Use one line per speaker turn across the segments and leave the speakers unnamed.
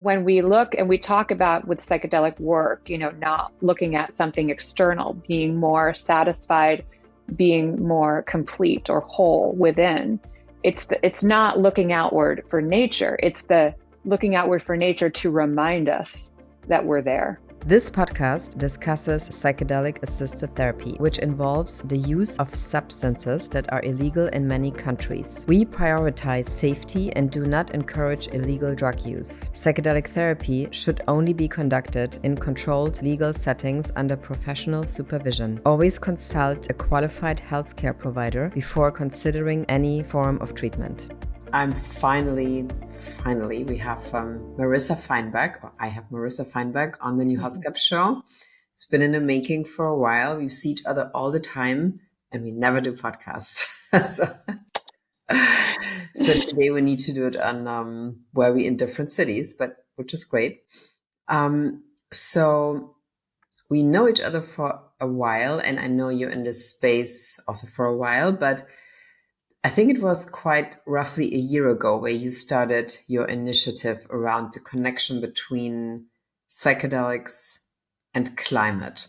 when we look and we talk about with psychedelic work, not looking at something external, being more satisfied, being more complete or whole within. It's not looking outward for nature. It's the looking outward for nature to remind us that we're there.
This podcast discusses psychedelic assisted therapy, which involves the use of substances that are illegal in many countries. We prioritize safety and do not encourage illegal drug use. Psychedelic therapy should only be conducted in controlled legal settings under professional supervision. Always consult a qualified healthcare provider before considering any form of treatment. I'm finally, we have Marissa Feinberg, or I have Marissa Feinberg on the New Health Club show. It's been in the making for a while. We see each other all the time and we never do podcasts. so today we need to do it on where we're in different cities, which is great. So we know each other for a while, and I know you're in this space also for a while, but I think it was quite roughly a year ago where you started your initiative around the connection between psychedelics and climate.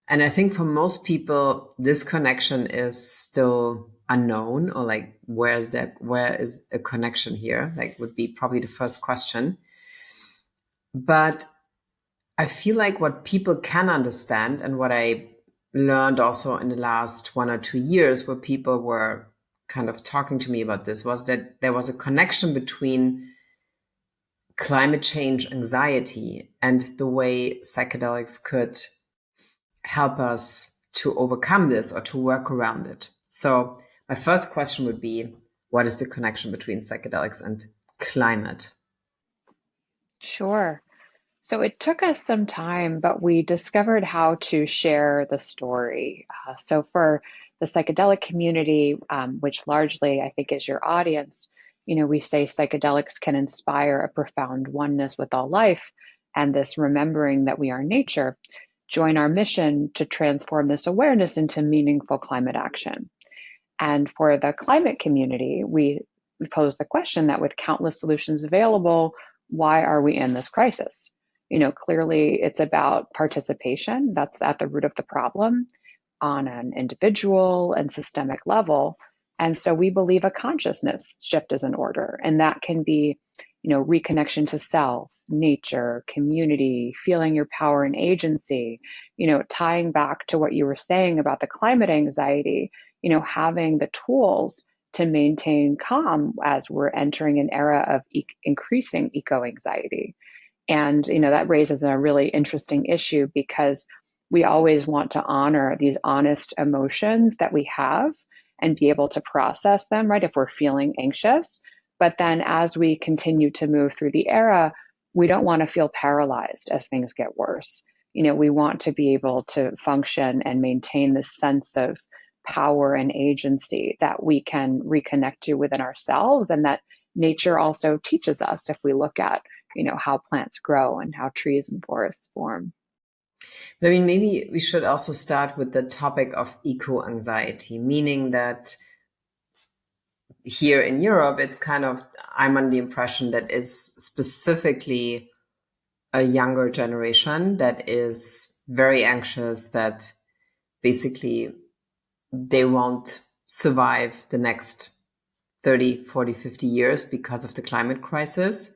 And I think for most people, this connection is still unknown, or like, where is a connection here? Like, would be probably the first question. But I feel like what people can understand, and what I learned also in the last 1 or 2 years, where people were kind of talking to me about this, was that there was a connection between climate change anxiety and the way psychedelics could help us to overcome this or to work around it. So my first question would be, what is the connection between psychedelics and climate?
Sure. So it took us some time, but we discovered how to share the story. So for the psychedelic community, which largely I think is your audience, we say psychedelics can inspire a profound oneness with all life, and this remembering that we are nature. Join our mission to transform this awareness into meaningful climate action. And for the climate community, we pose the question that with countless solutions available, why are we in this crisis? Clearly it's about participation. That's at the root of the problem on an individual and systemic level. And so we believe a consciousness shift is in order. And that can be, reconnection to self, nature, community, feeling your power and agency, tying back to what you were saying about the climate anxiety, having the tools to maintain calm as we're entering an era of increasing eco-anxiety. And, that raises a really interesting issue, because we always want to honor these honest emotions that we have and be able to process them, right, if we're feeling anxious. But then as we continue to move through the era, we don't want to feel paralyzed as things get worse. We want to be able to function and maintain this sense of power and agency that we can reconnect to within ourselves, and that nature also teaches us if we look at how plants grow and how trees and forests form.
But I mean, maybe we should also start with the topic of eco-anxiety, meaning that here in Europe, it's kind of, I'm under the impression that is specifically a younger generation that is very anxious, that basically they won't survive the next 30, 40, 50 years because of the climate crisis.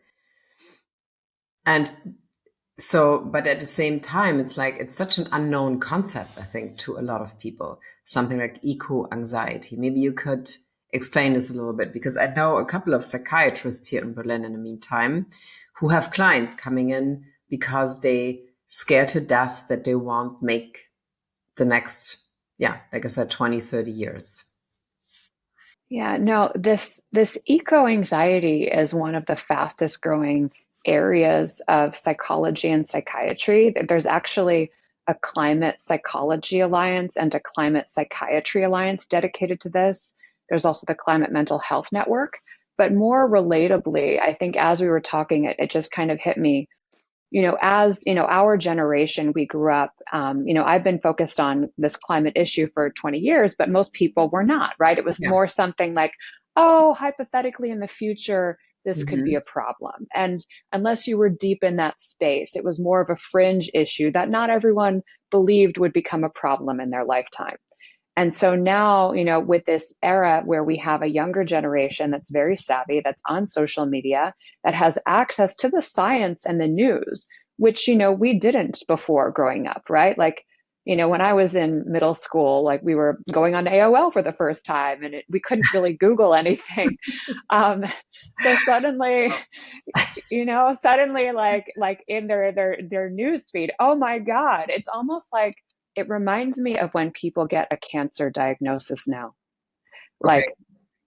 And so, but at the same time, it's like, it's such an unknown concept, I think, to a lot of people, something like eco-anxiety. Maybe you could explain this a little bit, because I know a couple of psychiatrists here in Berlin in the meantime who have clients coming in because they scared to death that they won't make the next, like I said, 20, 30 years.
Yeah, no, this eco-anxiety is one of the fastest growing areas of psychology and psychiatry. There's actually a climate psychology alliance and a climate psychiatry alliance dedicated to this. There's also the Climate Mental Health Network. But more relatably, I think as we were talking, it just kind of hit me, as, our generation, we grew up, I've been focused on this climate issue for 20 years, but most people were not, right? It was more something like, oh, hypothetically in the future, this could be
Hmm.
a problem. And unless you were deep in that space, it was more of a fringe issue that not everyone believed would become a problem in their lifetime. And so now, with this era where we have a younger generation that's very savvy, that's on social media, that has access to the science and the news, which, we didn't before growing up, right? Like, when I was in middle school, like we were going on AOL for the first time and we couldn't really Google anything. Um, so suddenly, like in their news feed, oh my God, it's almost like it reminds me of when people get a cancer diagnosis now.
Okay.
Like,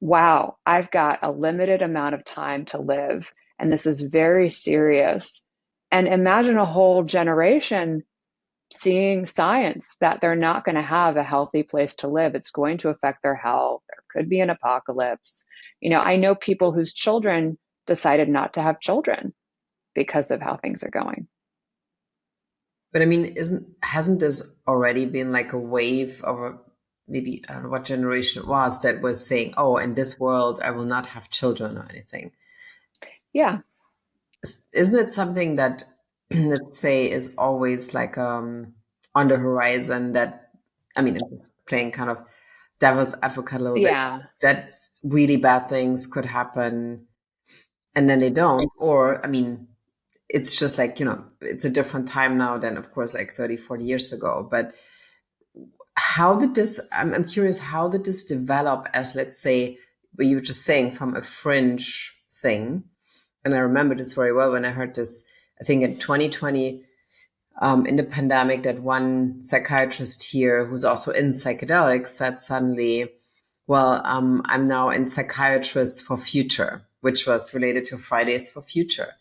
wow, I've got a limited amount of time to live, and this is very serious. And imagine a whole generation seeing science that they're not going to have a healthy place to live. It's going to affect their health. There could be an apocalypse. I know people whose children decided not to have children because of how things are going.
But I mean, isn't hasn't this already been like a wave of maybe I don't know what generation it was that was saying, "Oh, in this world, I will not have children or anything."
Yeah.
Isn't it something that, let's say, is always like on the horizon? That I mean, I'm just playing kind of devil's advocate a little bit.
Yeah.
That's really bad things could happen, and then they don't. Or I mean, it's just like it's a different time now than, of course, like 30, 40 years ago. But how did this I'm curious, how did this develop as, let's say, what you were just saying, from a fringe thing? And I remember this very well when I heard this, I think in 2020, in the pandemic, that one psychiatrist here who's also in psychedelics said suddenly, well, I'm now in Psychiatrists for Future, which was related to Fridays for Future.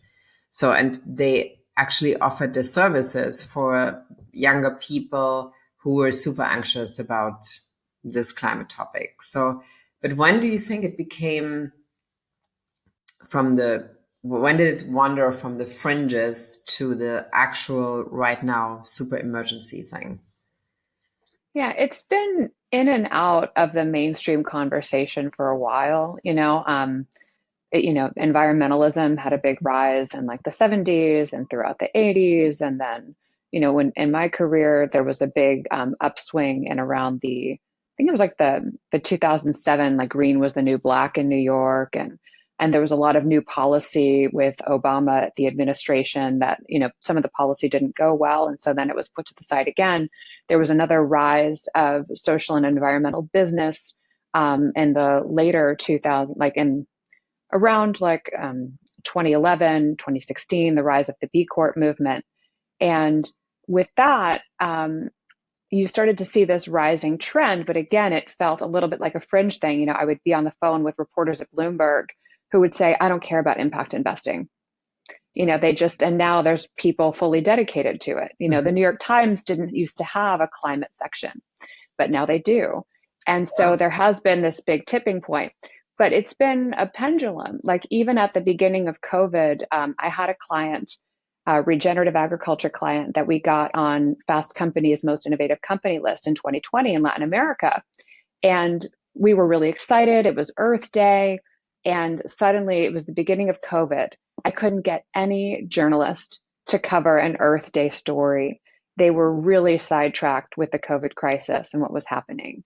So, and they actually offered the services for younger people who were super anxious about this climate topic. So, but when do you think it became from the, when did it wander from the fringes to the actual right now super emergency thing?
Yeah, it's been in and out of the mainstream conversation for a while. Environmentalism had a big rise in like the 70s and throughout the 80s. And then, when in my career, there was a big upswing in around I think it was like the 2007, like green was the new black in New York. And there was a lot of new policy with Obama, the administration that, some of the policy didn't go well. And so then it was put to the side again. There was another rise of social and environmental business in the later 2000, like in around 2011, 2016, the rise of the B Corp movement. And with that, you started to see this rising trend. But again, it felt a little bit like a fringe thing. I would be on the phone with reporters at Bloomberg who would say, I don't care about impact investing. And now there's people fully dedicated to it. The
Mhm.
New York Times didn't used to have a climate section, but now they do. And so there has been this big tipping point, but it's been a pendulum. Like even at the beginning of COVID, I had a client, a regenerative agriculture client that we got on Fast Company's most innovative company list in 2020 in Latin America. And we were really excited. It was Earth Day. And suddenly it was the beginning of COVID. I couldn't get any journalist to cover an Earth Day story. They were really sidetracked with the COVID crisis and what was happening.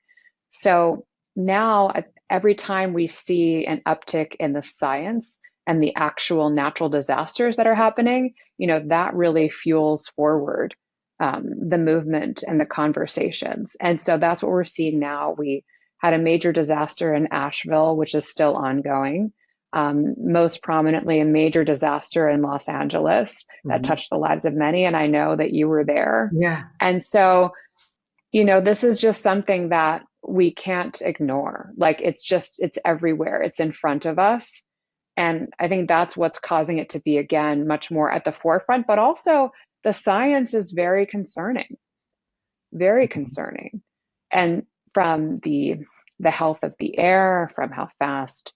So now, every time we see an uptick in the science and the actual natural disasters that are happening, that really fuels forward the movement and the conversations. And so that's what we're seeing now. We had a major disaster in Asheville, which is still ongoing. Most prominently, a major disaster in Los Angeles that
Mhm.
touched the lives of many. And I know that you were there.
Yeah.
And so this is just something that we can't ignore. Like it's everywhere. It's in front of us. And I think that's what's causing it to be, again, much more at the forefront, but also the science is very concerning, very concerning. And from the health of the air, from how fast,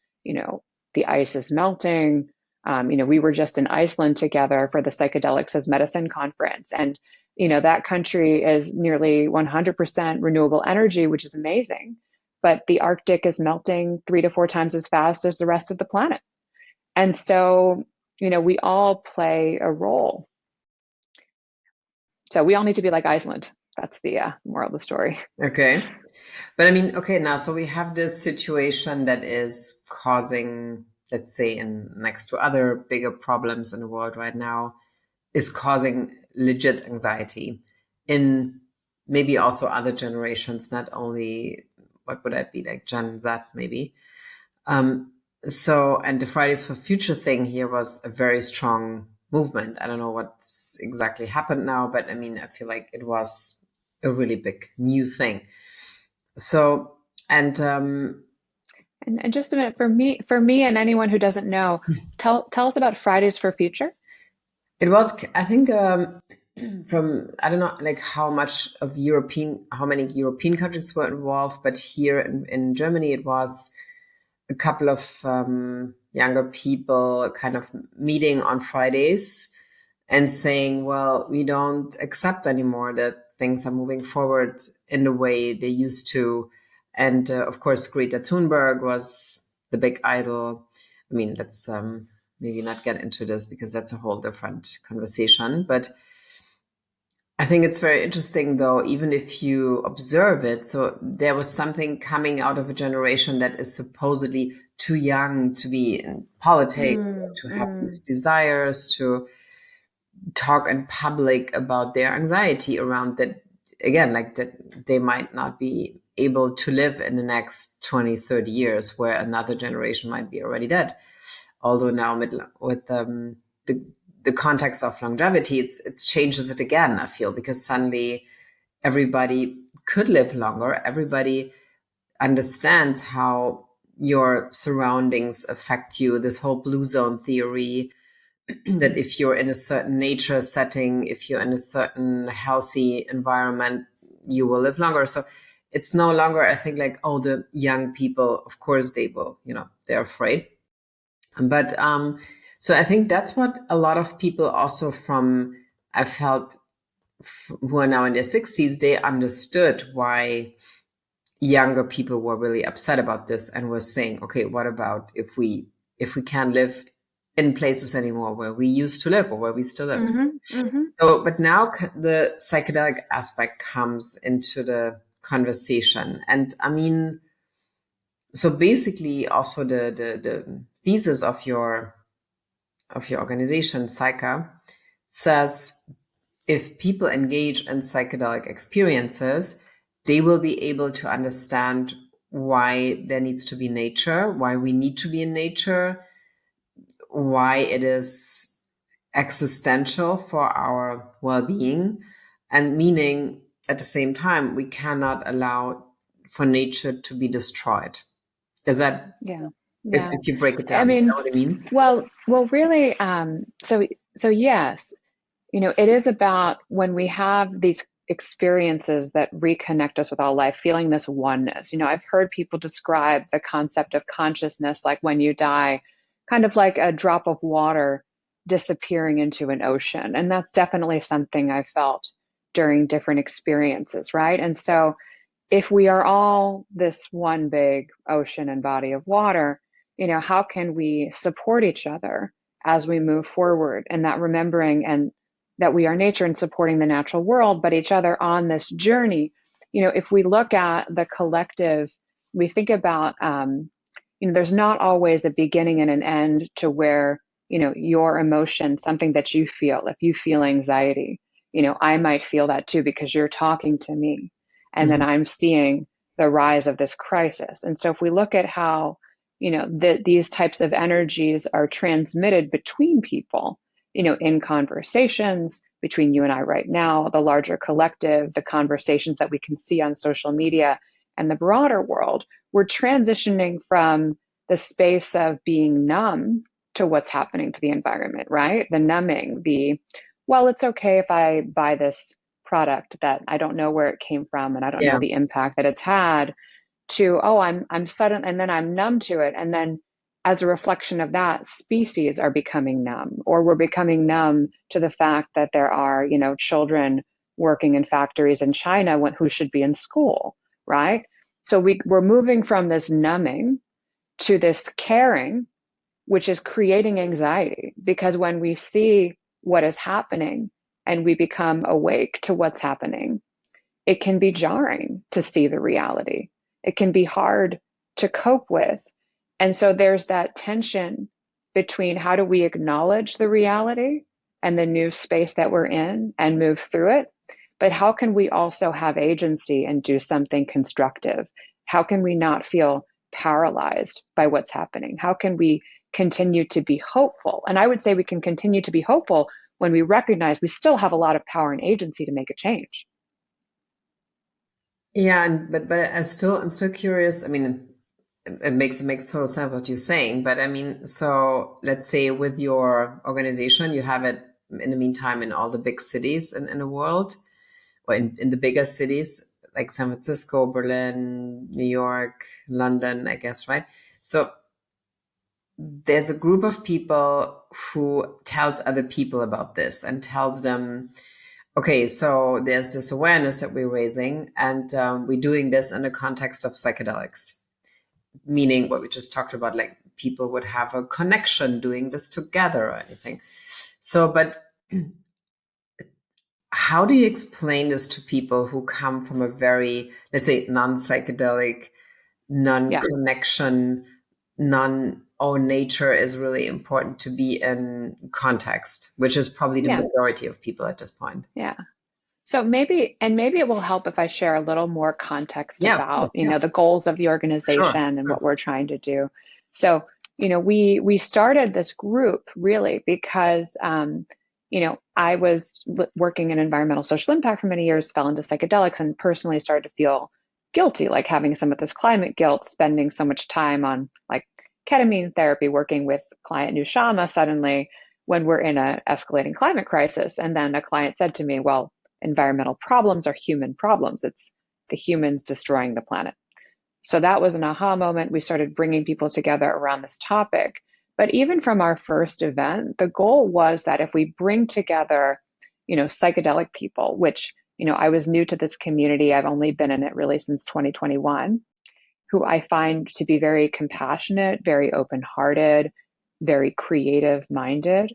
the ice is melting. We were just in Iceland together for the Psychedelics as Medicine conference. And, that country is nearly 100% renewable energy, which is amazing. But the Arctic is melting 3 to 4 times as fast as the rest of the planet. And so, we all play a role. So we all need to be like Iceland. That's the moral of the story.
Okay. But I mean, okay, now, so we have this situation that is causing, let's say, in next to other bigger problems in the world right now, is causing legit anxiety in maybe also other generations, not only, what would I be, like Gen Z, maybe. Um, and the Fridays for Future thing here was a very strong movement. I don't know what's exactly happened now, but I mean, I feel like it was a really big new thing. So, and
And just a minute for me, and anyone who doesn't know, tell us about Fridays for Future.
it was, I think, from, I don't know, like how many European countries were involved, but here in Germany, it was a couple of younger people kind of meeting on Fridays and saying, well, we don't accept anymore that things are moving forward in the way they used to. And of course, Greta Thunberg was the big idol. I mean, let's maybe not get into this because that's a whole different conversation. But I think it's very interesting, though, even if you observe it. So there was something coming out of a generation that is supposedly too young to be in politics,
Mm,
to have these
mm,
desires, to talk in public about their anxiety around that. Again, like that they might not be able to live in the next 20, 30 years, where another generation might be already dead. Although now with the the context of longevity, it changes it again, I feel, because suddenly everybody could live longer. Everybody understands how your surroundings affect you. This whole blue zone theory, that if you're in a certain nature setting, if you're in a certain healthy environment, you will live longer. So it's no longer, I think, like, oh, the young people, of course they will, they're afraid. But so I think that's what a lot of people also from, I felt, who are now in their 60s, they understood why younger people were really upset about this and were saying, okay, what about if we can't live in places anymore where we used to live or where we still live?
hmm hmm
So, but now the psychedelic aspect comes into the conversation. And I mean, so basically also the thesis of your organization, Psycha, says if people engage in psychedelic experiences, they will be able to understand why there needs to be nature, why we need to be in nature, why it is existential for our well-being, and meaning at the same time we cannot allow for nature to be destroyed. Is that,
Yeah,
if,
yeah.
if you break it
I
down, is that
mean,
what it means?
well, really. So yes, it is about when we have these experiences that reconnect us with all life, feeling this oneness. I've heard people describe the concept of consciousness like when you die, kind of like a drop of water disappearing into an ocean. And that's definitely something I felt during different experiences, right? And so if we are all this one big ocean and body of water, how can we support each other as we move forward? And that remembering and that we are nature and supporting the natural world, but each other on this journey. If we look at the collective, we think about, there's not always a beginning and an end to where, your emotion, something that you feel, if you feel anxiety, I might feel that too because you're talking to me and then
Mhm.
I'm seeing the rise of this crisis. And so if we look at how, these types of energies are transmitted between people, in conversations between you and I right now, the larger collective, the conversations that we can see on social media and the broader world, we're transitioning from the space of being numb to what's happening to the environment, right? The numbing, well, it's okay if I buy this product that I don't know where it came from and I don't know
Yeah.
the impact that it's had, to, oh, I'm sudden, and then I'm numb to it. And then as a reflection of that, species are becoming numb, or we're becoming numb to the fact that there are, children working in factories in China who should be in school, right? So we're moving from this numbing to this caring, which is creating anxiety. Because when we see what is happening and we become awake to what's happening, it can be jarring to see the reality. It can be hard to cope with. And so there's that tension between how do we acknowledge the reality and the new space that we're in and move through it, but how can we also have agency and do something constructive? How can we not feel paralyzed by what's happening? How can we continue to be hopeful? And I would say we can continue to be hopeful when we recognize we still have a lot of power and agency to make a change.
Yeah, but I'm so curious. I mean, it makes total sense what you're saying. But I mean, so let's say with your organization, you have it in the meantime in all the big cities in the world, or in the bigger cities like San Francisco, Berlin, New York, London, I guess, right? So there's a group of people who tells other people about this and tells them, okay, so there's this awareness that we're raising, and we're doing this in the context of psychedelics, meaning what we just talked about, like people would have a connection doing this together or anything. So, but how do you explain this to people who come from a very, let's say, non-psychedelic,
Yeah.
non-connection, non, nature is really important to be in context, which is probably the
Yeah.
majority of people at this point.
Yeah. So maybe it will help if I share a little more context
Yeah, of
about,
course. Yeah,
the goals of the
sure.
organization and
Sure.
what we're trying to do. So, we started this group really because, I was working in environmental social impact for many years, fell into psychedelics, and personally started to feel guilty, like having some of this climate guilt, spending so much time on like ketamine therapy, working with client Nushama suddenly when we're in a escalating climate crisis. And then a client said to me, well, environmental problems are human problems. It's the humans destroying the planet. So that was an aha moment. We started bringing people together around this topic. But even from our first event, the goal was that if we bring together, psychedelic people, which, I was new to this community. I've only been in it really since 2021, who I find to be very compassionate, very open hearted, very creative minded.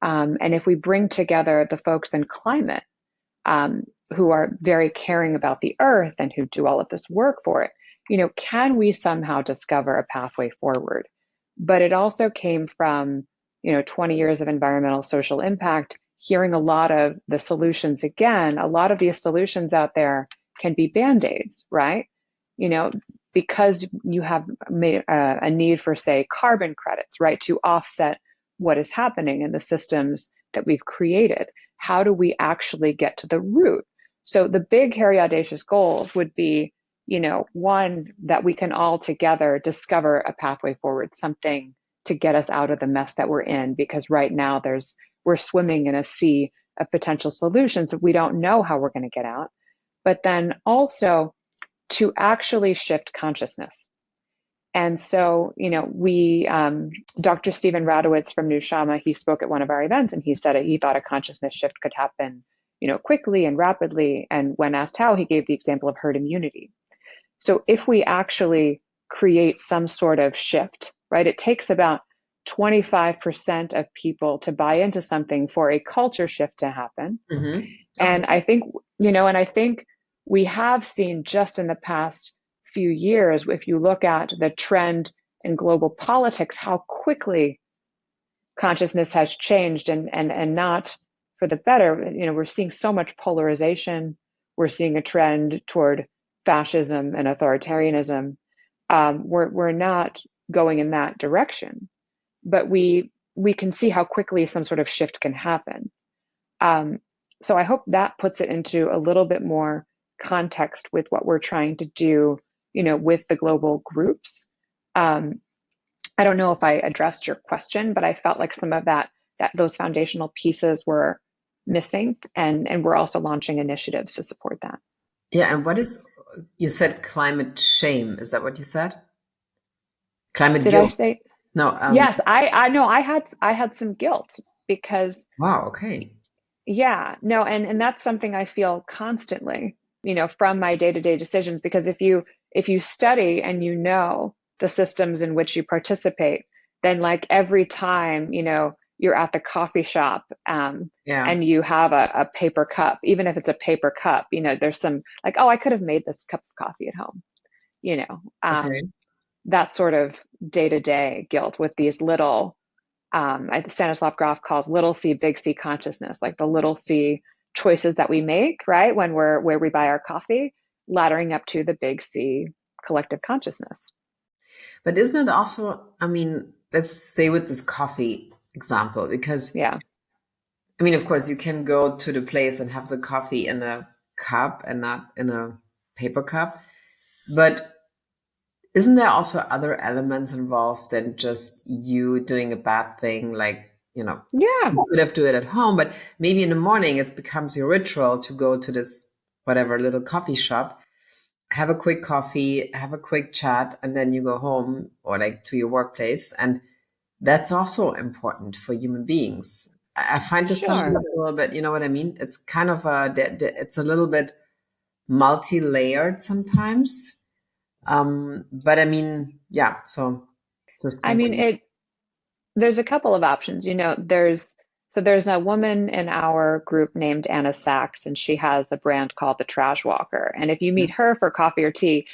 And if we bring together the folks in climate, um, who are very caring about the earth and who do all of this work for it, can we somehow discover a pathway forward? But it also came from, 20 years of environmental social impact, hearing a lot of the solutions again. A lot of these solutions out there can be band-aids, right? You know, because you have a need for, say, carbon credits, right, to offset what is happening in the systems that we've created. How do we actually get to the root? So the big, hairy, audacious goals would be, one, that we can all together discover a pathway forward, something to get us out of the mess that we're in. Because right now we're swimming in a sea of potential solutions that we don't know how we're going to get out. But then also to actually shift consciousness. And so, Dr. Stephen Radowitz from New Shama, he spoke at one of our events and he said he thought a consciousness shift could happen, quickly and rapidly. And when asked how, he gave the example of herd immunity. So if we actually create some sort of shift, right, it takes about 25% of people to buy into something for a culture shift to happen.
Mm-hmm.
And
Okay.
I think we have seen just in the past few years, if you look at the trend in global politics, how quickly consciousness has changed and not for the better. We're seeing so much polarization. We're seeing a trend toward fascism and authoritarianism. We're not going in that direction, but we can see how quickly some sort of shift can happen. Um, so I hope that puts it into a little bit more context with what we're trying to do, with the global groups. Um, I don't know if I addressed your question, but I felt like some of that those foundational pieces were missing, and we're also launching initiatives to support that.
Yeah, and you said climate shame. Is that what you said? Climate
Did I
guilt.
say
No,
yes? I know I had some guilt because
wow, okay.
yeah, no, and that's something I feel constantly, from my day-to-day decisions, because if you study and the systems in which you participate, then like every time, you're at the coffee shop,
Yeah.
and you have a paper cup, even if it's a paper cup, there's some like, oh, I could have made this cup of coffee at home, you know,
Okay.
that sort of day-to-day guilt with these little, Stanislav Grof calls little c, big C consciousness, like the little c choices that we make, right? When we're where we buy our coffee, laddering up to the big C collective consciousness.
But isn't it also, I mean, let's stay with this coffee example, because
Yeah.
I mean, of course, you can go to the place and have the coffee in a cup and not in a paper cup. But isn't there also other elements involved than just you doing a bad thing? Like,
Yeah.
you could have to do it at home, but maybe in the morning it becomes your ritual to go to this whatever little coffee shop, have a quick coffee, have a quick chat, and then you go home or like to your workplace. And that's also important for human beings. I find this sometimes
Sure.
a little bit, you know what I mean? It's kind of it's a little bit multi-layered sometimes. But I mean, yeah, so just
I mean,
thinking.
there's a couple of options. There's a woman in our group named Anna Sachs, and she has a brand called the Trash Walker. And if you meet her for coffee or tea,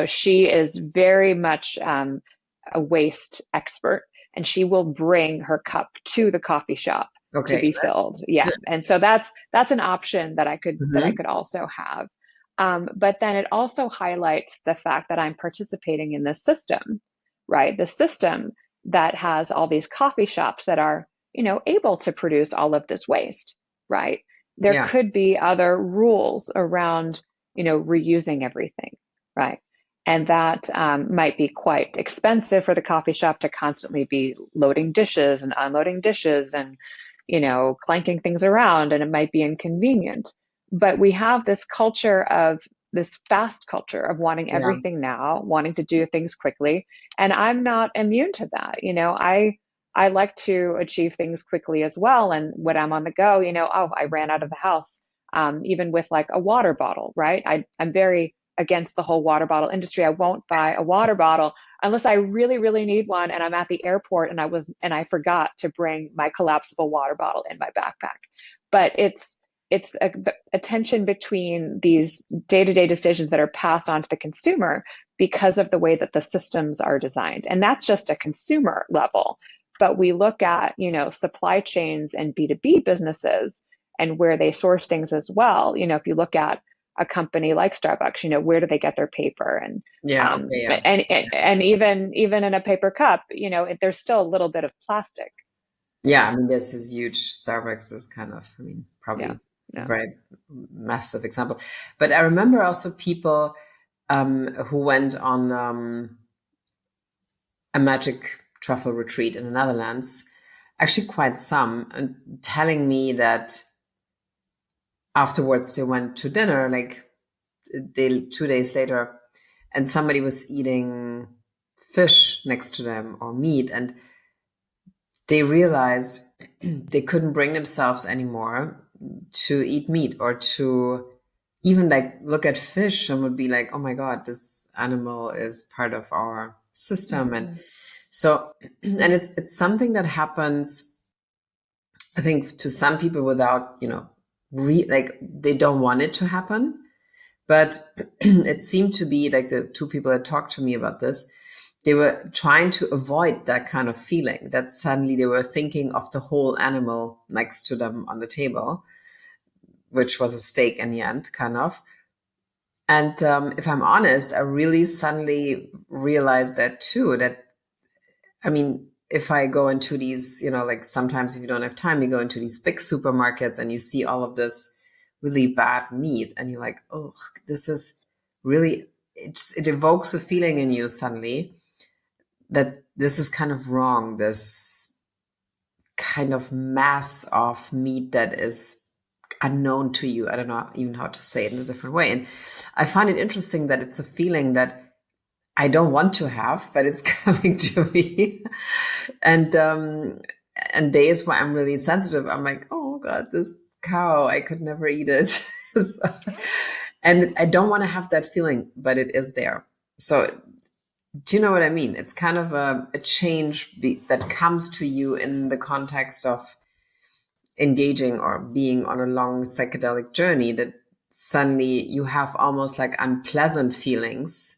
she is very much a waste expert, and she will bring her cup to the coffee shop to
Okay,
be
that's
filled. Yeah,
good.
and so that's an option that I
Hmm.
could also have. But then it also highlights the fact that I'm participating in this system, right? The system that has all these coffee shops that are, able to produce all of this waste, right? There
Yeah,
could be other rules around, reusing everything, right? And that might be quite expensive for the coffee shop to constantly be loading dishes and unloading dishes and, clanking things around, and it might be inconvenient. But we have this fast culture of wanting
yeah,
everything now, wanting to do things quickly, and I'm not immune to that. I like to achieve things quickly as well. And when I'm on the go, oh, I ran out of the house. Even with like a water bottle, right? I'm very against the whole water bottle industry. I won't buy a water bottle unless I really, really need one and I'm at the airport and I forgot to bring my collapsible water bottle in my backpack. But it's a tension between these day-to-day decisions that are passed on to the consumer because of the way that the systems are designed. And that's just a consumer level. But we look at, supply chains and B2B businesses and where they source things as well. If you look at a company like Starbucks, where do they get their paper? And
yeah. Okay, yeah,
and even in a paper cup, there's still a little bit of plastic.
yeah. I mean, this is huge. Starbucks is kind of, I mean,
Yeah,
probably a
yeah.
very massive example. But I remember also people who went on a magic truffle retreat in the Netherlands, actually quite some, and telling me that afterwards they went to dinner, like 2 days later, and somebody was eating fish next to them or meat, and they realized they couldn't bring themselves anymore to eat meat or to even like look at fish and would be like, oh my God, this animal is part of our system. And
Mhm.
so, and it's something that happens, I think, to some people without, like they don't want it to happen. But it seemed to be like the two people that talked to me about this, they were trying to avoid that kind of feeling that suddenly they were thinking of the whole animal next to them on the table, which was a steak in the end, kind of. And if I'm honest, I really suddenly realized that too. That, I mean, if I go into these, like sometimes if you don't have time, you go into these big supermarkets and you see all of this really bad meat and you're like, oh, this is really, it evokes a feeling in you suddenly that this is kind of wrong. This kind of mass of meat that is unknown to you. I don't know even how to say it in a different way. And I find it interesting that it's a feeling that I don't want to have, but it's coming to me. And days where I'm really sensitive, I'm like, oh God, this cow, I could never eat it. So, and I don't want to have that feeling, but it is there. So Do you know what I mean? It's kind of a change that comes to you in the context of engaging or being on a long psychedelic journey, that suddenly you have almost like unpleasant feelings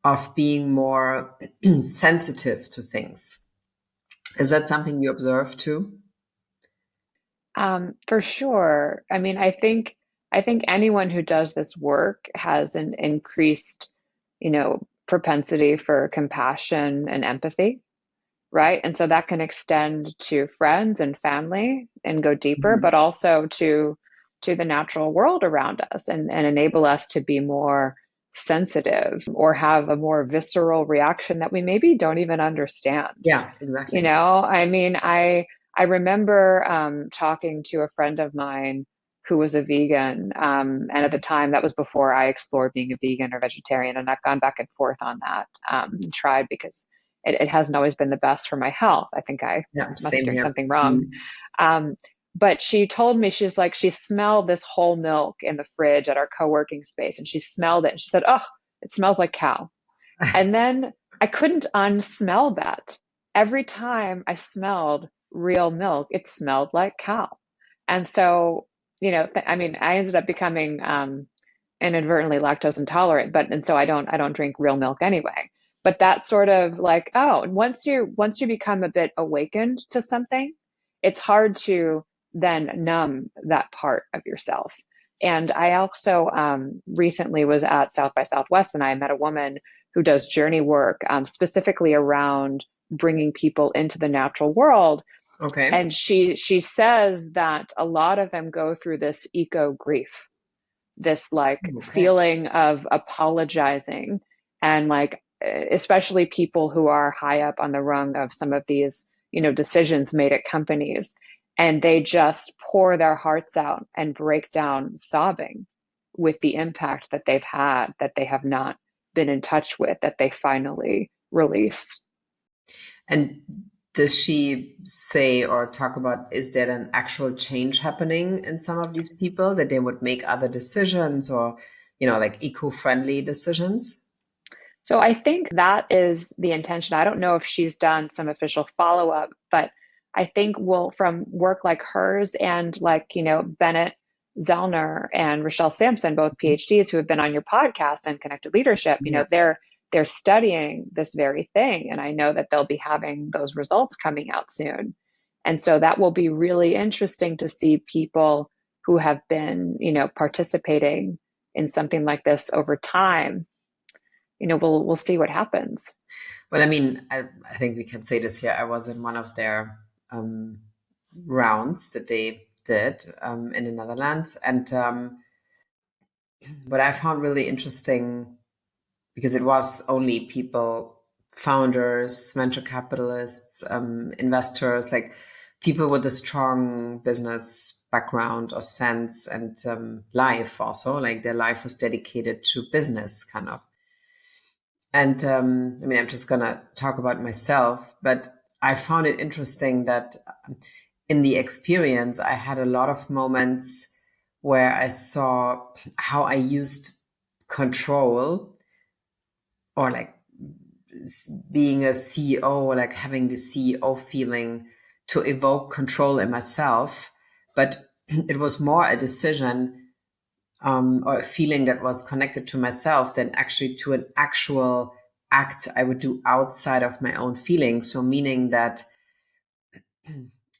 of being more sensitive to things. Is that something you observe too?
For sure. I mean, I think anyone who does this work has an increased, propensity for compassion and empathy, right? And so that can extend to friends and family and go deeper,
Mhm.
but also to the natural world around us and enable us to be more sensitive or have a more visceral reaction that we maybe don't even understand.
Yeah, exactly.
I mean, I remember talking to a friend of mine who was a vegan, and at the time that was before I explored being a vegan or vegetarian, and I've gone back and forth on that, and tried because it hasn't always been the best for my health. I think I
Yeah,
must be
same
doing
here.
something wrong.
Mm.
Um, but she told me, she's like, she smelled this whole milk in the fridge at our co-working space, and she smelled it, and she said, "Oh, it smells like cow." And then I couldn't unsmell that. Every time I smelled real milk, it smelled like cow. And so, I mean, I ended up becoming inadvertently lactose intolerant, but and so I don't drink real milk anyway. But that sort of like, oh, and once you become a bit awakened to something, it's hard to then numb that part of yourself. And I also recently was at South by Southwest, and I met a woman who does journey work, specifically around bringing people into the natural world.
Okay.
And she says that a lot of them go through this eco grief, this like
Okay.
feeling of apologizing, and like especially people who are high up on the rung of some of these, decisions made at companies, and they just pour their hearts out and break down sobbing with the impact that they've had, that they have not been in touch with, that they finally release.
And does she say or talk about, is there an actual change happening in some of these people that they would make other decisions or, like eco-friendly decisions?
So I think that is the intention. I don't know if she's done some official follow up, but I think we'll, from work like hers and like, Bennett Zellner and Rochelle Sampson, both PhDs who have been on your podcast and Connected Leadership,
Yeah.
they're studying this very thing. And I know that they'll be having those results coming out soon. And so that will be really interesting to see people who have been, participating in something like this over time. We'll see what happens.
Well, I mean, I think we can say this here. I was in one of their um, rounds that they did in the Netherlands. And what I found really interesting, because it was only people, founders, venture capitalists, investors, like people with a strong business background or sense and life also, like their life was dedicated to business kind of. And I mean, I'm just going to talk about myself, but I found it interesting that in the experience, I had a lot of moments where I saw how I used control, or like being a CEO, like having the CEO feeling, to evoke control in myself. But it was more a decision, or a feeling that was connected to myself than actually to an actual act I would do outside of my own feelings. So, meaning that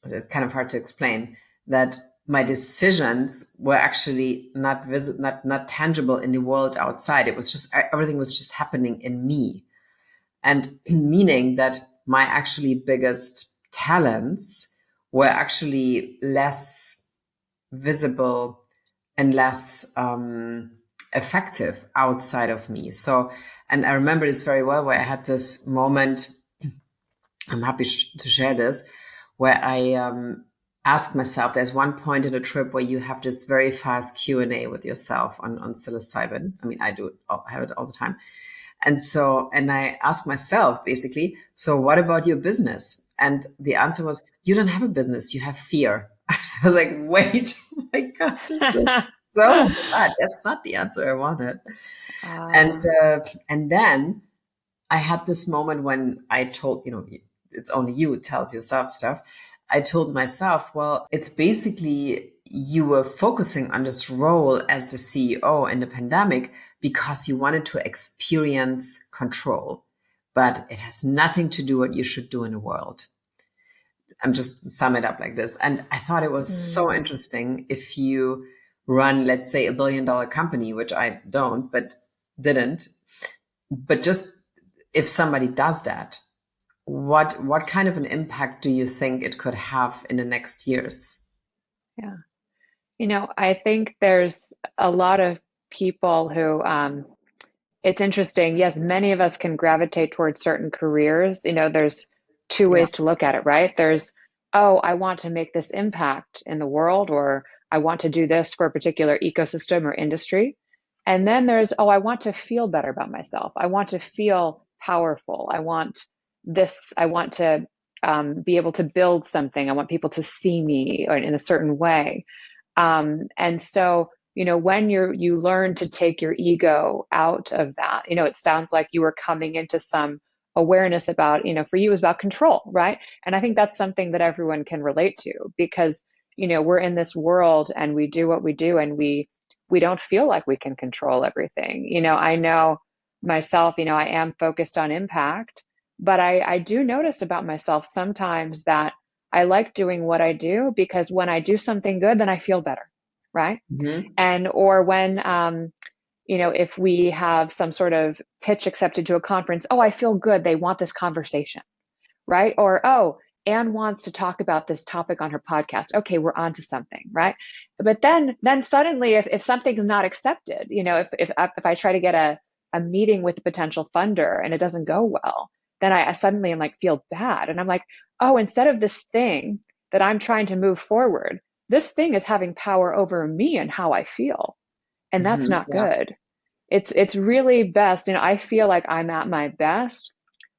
it's kind of hard to explain, that my decisions were actually not tangible in the world outside. It was just everything was just happening in me, and meaning that my actually biggest talents were actually less visible and less effective outside of me. So, and I remember this very well, where I had this moment. I'm happy to share this, where I asked myself. There's one point in a trip where you have this very fast Q&A with yourself on psilocybin. I mean, I have it all the time. And so, and I asked myself basically, so what about your business? And the answer was, you don't have a business, you have fear. I was like, wait, oh my God, this is so bad. That's not the answer I wanted. And
uh,
and then I had this moment when I told, it's only you who tells yourself stuff. I told myself, well, it's basically you were focusing on this role as the CEO in the pandemic because you wanted to experience control, but it has nothing to do what you should do in the world. I'm just sum it up like this. And I thought it was so
Mm,
interesting if you run, let's say, $1 billion company, which I don't, but didn't. But just if somebody does that, what kind of an impact do you think it could have in the next years?
yeah. I think there's a lot of people who, it's interesting. Yes, many of us can gravitate towards certain careers. There's two
Yeah.
ways to look at it, right? There's, oh, I want to make this impact in the world, or I want to do this for a particular ecosystem or industry. And then there's, oh, I want to feel better about myself. I want to feel powerful. I want this, I want to be able to build something. I want people to see me or in a certain way. And so, when you learn to take your ego out of that, it sounds like you were coming into some awareness about, for you it was about control, right? And I think that's something that everyone can relate to because, we're in this world and we do what we do and we don't feel like we can control everything. I know myself, I am focused on impact, but I do notice about myself sometimes that I like doing what I do because when I do something good, then I feel better, right?
Hmm.
And or when if we have some sort of pitch accepted to a conference, oh, I feel good. They want this conversation, right? Or oh, Anne wants to talk about this topic on her podcast. Okay, we're on to something, right? But then suddenly, if something's not accepted, if I try to get a meeting with a potential funder and it doesn't go well, then I suddenly am like feel bad, and I'm like, oh, instead of this thing that I'm trying to move forward, this thing is having power over me and how I feel, and that's
Hmm.
not
Yeah.
good. It's really best, I feel like I'm at my best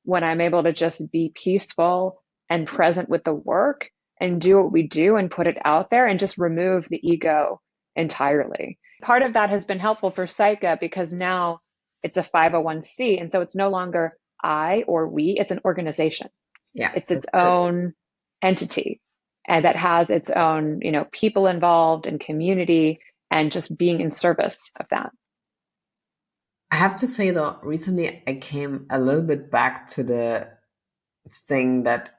when I'm able to just be peaceful and present with the work and do what we do and put it out there and just remove the ego entirely. Part of that has been helpful for Psycha because now it's a 501c. And so it's no longer I or we, it's an organization.
Yeah.
It's its
That's good.
own entity and that has its own, people involved and community and just being in service of that.
I have to say though, recently I came a little bit back to the thing that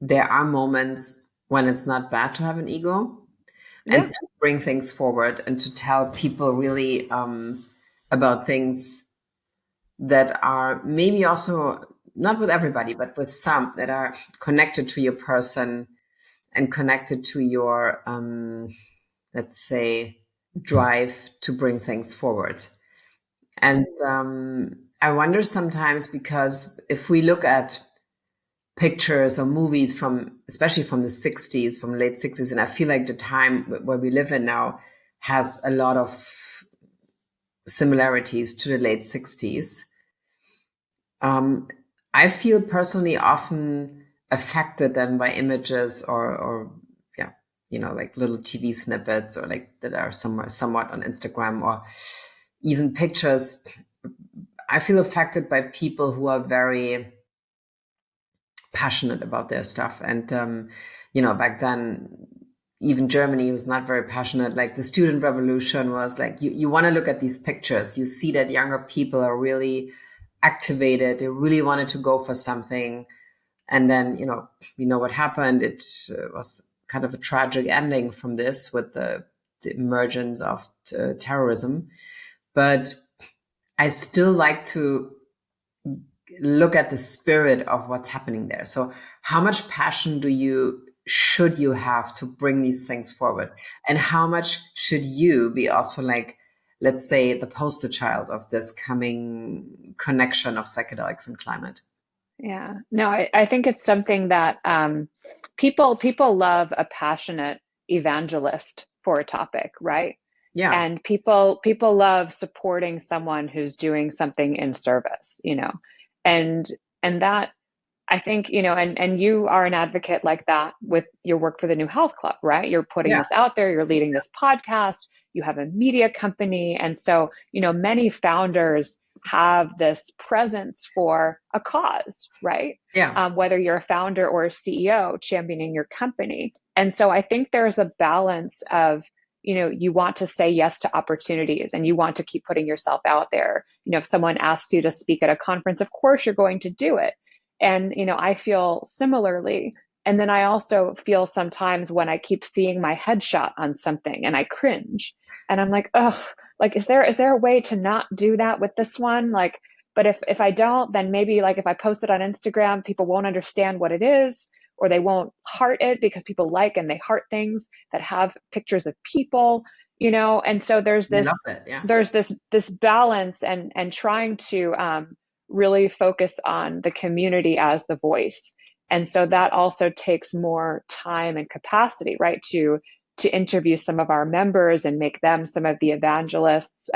there are moments when it's not bad to have an ego and
Yeah.
to bring things forward and to tell people really about things that are maybe also not with everybody, but with some that are connected to your person and connected to your, let's say, drive to bring things forward. And I wonder sometimes because if we look at pictures or movies from, especially from the 60s, from late 60s, and I feel like the time where we live in now has a lot of similarities to the late 60s. Um, I feel personally often affected then by images or yeah, like little TV snippets or like that are somewhat on Instagram or even pictures. I feel affected by people who are very passionate about their stuff. And, back then, even Germany was not very passionate. Like the student revolution was like, you want to look at these pictures. You see that younger people are really activated. They really wanted to go for something. And then, we know what happened. It was kind of a tragic ending from this with the emergence of terrorism. But I still like to look at the spirit of what's happening there. So how much passion should you have to bring these things forward? And how much should you be also like, let's say, the poster child of this coming connection of psychedelics and climate?
Yeah. No, I think it's something that people love a passionate evangelist for a topic, right?
Yeah.
And people love supporting someone who's doing something in service, and that I think, and you are an advocate like that with your work for the New Health Club, right? You're putting
Yeah.
this out there, you're leading this podcast, you have a media company. And so, many founders have this presence for a cause, right?
Yeah.
Whether you're a founder or a CEO championing your company. And so I think there's a balance of, you want to say yes to opportunities and you want to keep putting yourself out there. If someone asks you to speak at a conference, of course you're going to do it. And, I feel similarly. And then I also feel sometimes when I keep seeing my headshot on something and I cringe and I'm like, ugh, like, is there a way to not do that with this one? Like, but if I don't, then maybe like if I post it on Instagram, people won't understand what it is, or they won't heart it because people like and they heart things that have pictures of people, and so there's
I love
this
it. Yeah.
there's this balance and trying to really focus on the community as the voice. And so that also takes more time and capacity, right? To interview some of our members and make them some of the evangelists.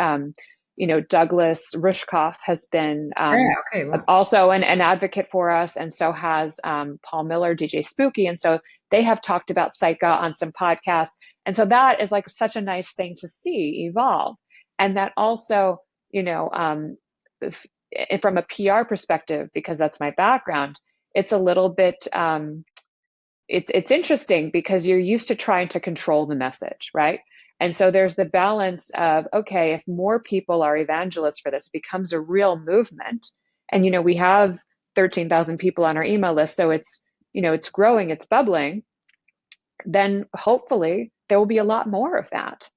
Douglas Rushkoff has been
Yeah. Okay. Well,
also an advocate for us, and so has Paul Miller, DJ Spooky. And so they have talked about Psycha on some podcasts. And so that is like such a nice thing to see evolve. And that also, from a PR perspective, because that's my background, it's a little bit it's interesting because you're used to trying to control the message, right? And so there's the balance of, okay, if more people are evangelists for this, it becomes a real movement. And we have 13,000 people on our email list, so it's growing, it's bubbling. Then hopefully there will be a lot more of that.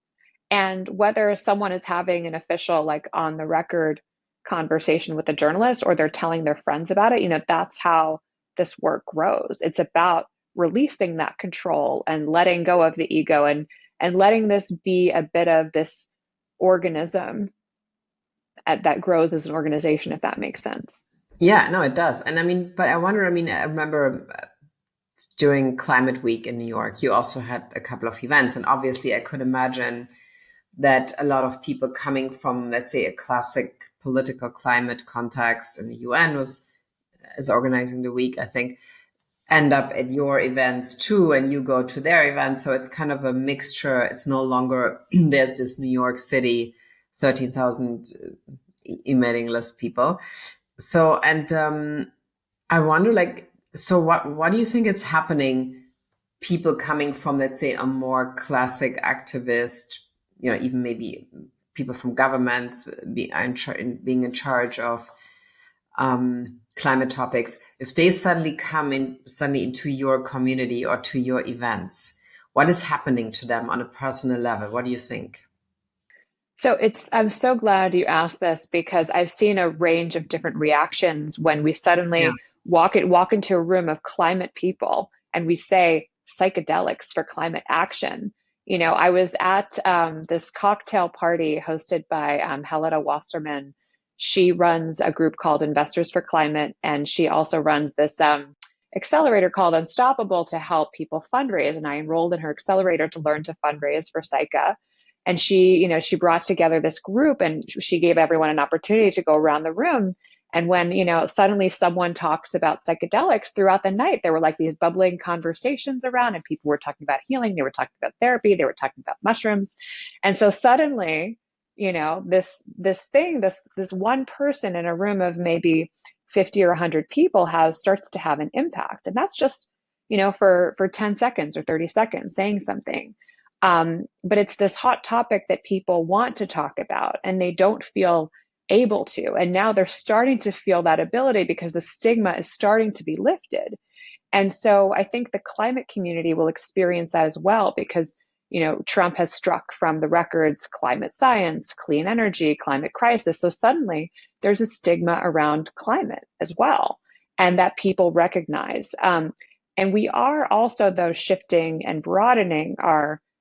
And whether someone is having an official, like on the record conversation with a journalist or they're telling their friends about it, that's how this work grows. It's about releasing that control and letting go of the ego and letting this be a bit of this organism that grows as an organization, if that makes sense.
yeah, no, it does. And I mean, but I wonder, I mean, I remember during Climate Week in New York, you also had a couple of events. And obviously, I could imagine that a lot of people coming from, let's say, a classic political climate context, and the UN is organizing the week, I think, end up at your events too, and you go to their events. So it's kind of a mixture. It's no longer there's this New York City 13,000 emailing list people. So, and I wonder, like, so what do you think is happening? People coming from, let's say, a more classic activist, even maybe people from governments being in charge of climate topics, if they suddenly come in suddenly into your community or to your events, what is happening to them on a personal level? What do you think?
So I'm so glad you asked this because I've seen a range of different reactions when we
Yeah.
suddenly walk into a room of climate people and we say psychedelics for climate action. I was at this cocktail party hosted by Helena Wasserman. She runs a group called Investors for Climate, and she also runs this accelerator called Unstoppable to help people fundraise. And I enrolled in her accelerator to learn to fundraise for Psycha. And she brought together this group and she gave everyone an opportunity to go around the room. And when, suddenly someone talks about psychedelics throughout the night, there were like these bubbling conversations around and people were talking about healing. They were talking about therapy. They were talking about mushrooms. And so suddenly, this one person in a room of maybe 50 or 100 people starts to have an impact. And that's just, for 10 seconds or 30 seconds saying something. But it's this hot topic that people want to talk about and they don't feel able to. And now they're starting to feel that ability because the stigma is starting to be lifted. And so I think the climate community will experience that as well because, Trump has struck from the records climate science, clean energy, climate crisis. So suddenly there's a stigma around climate as well, and that people recognize. And we are also, though, shifting and broadening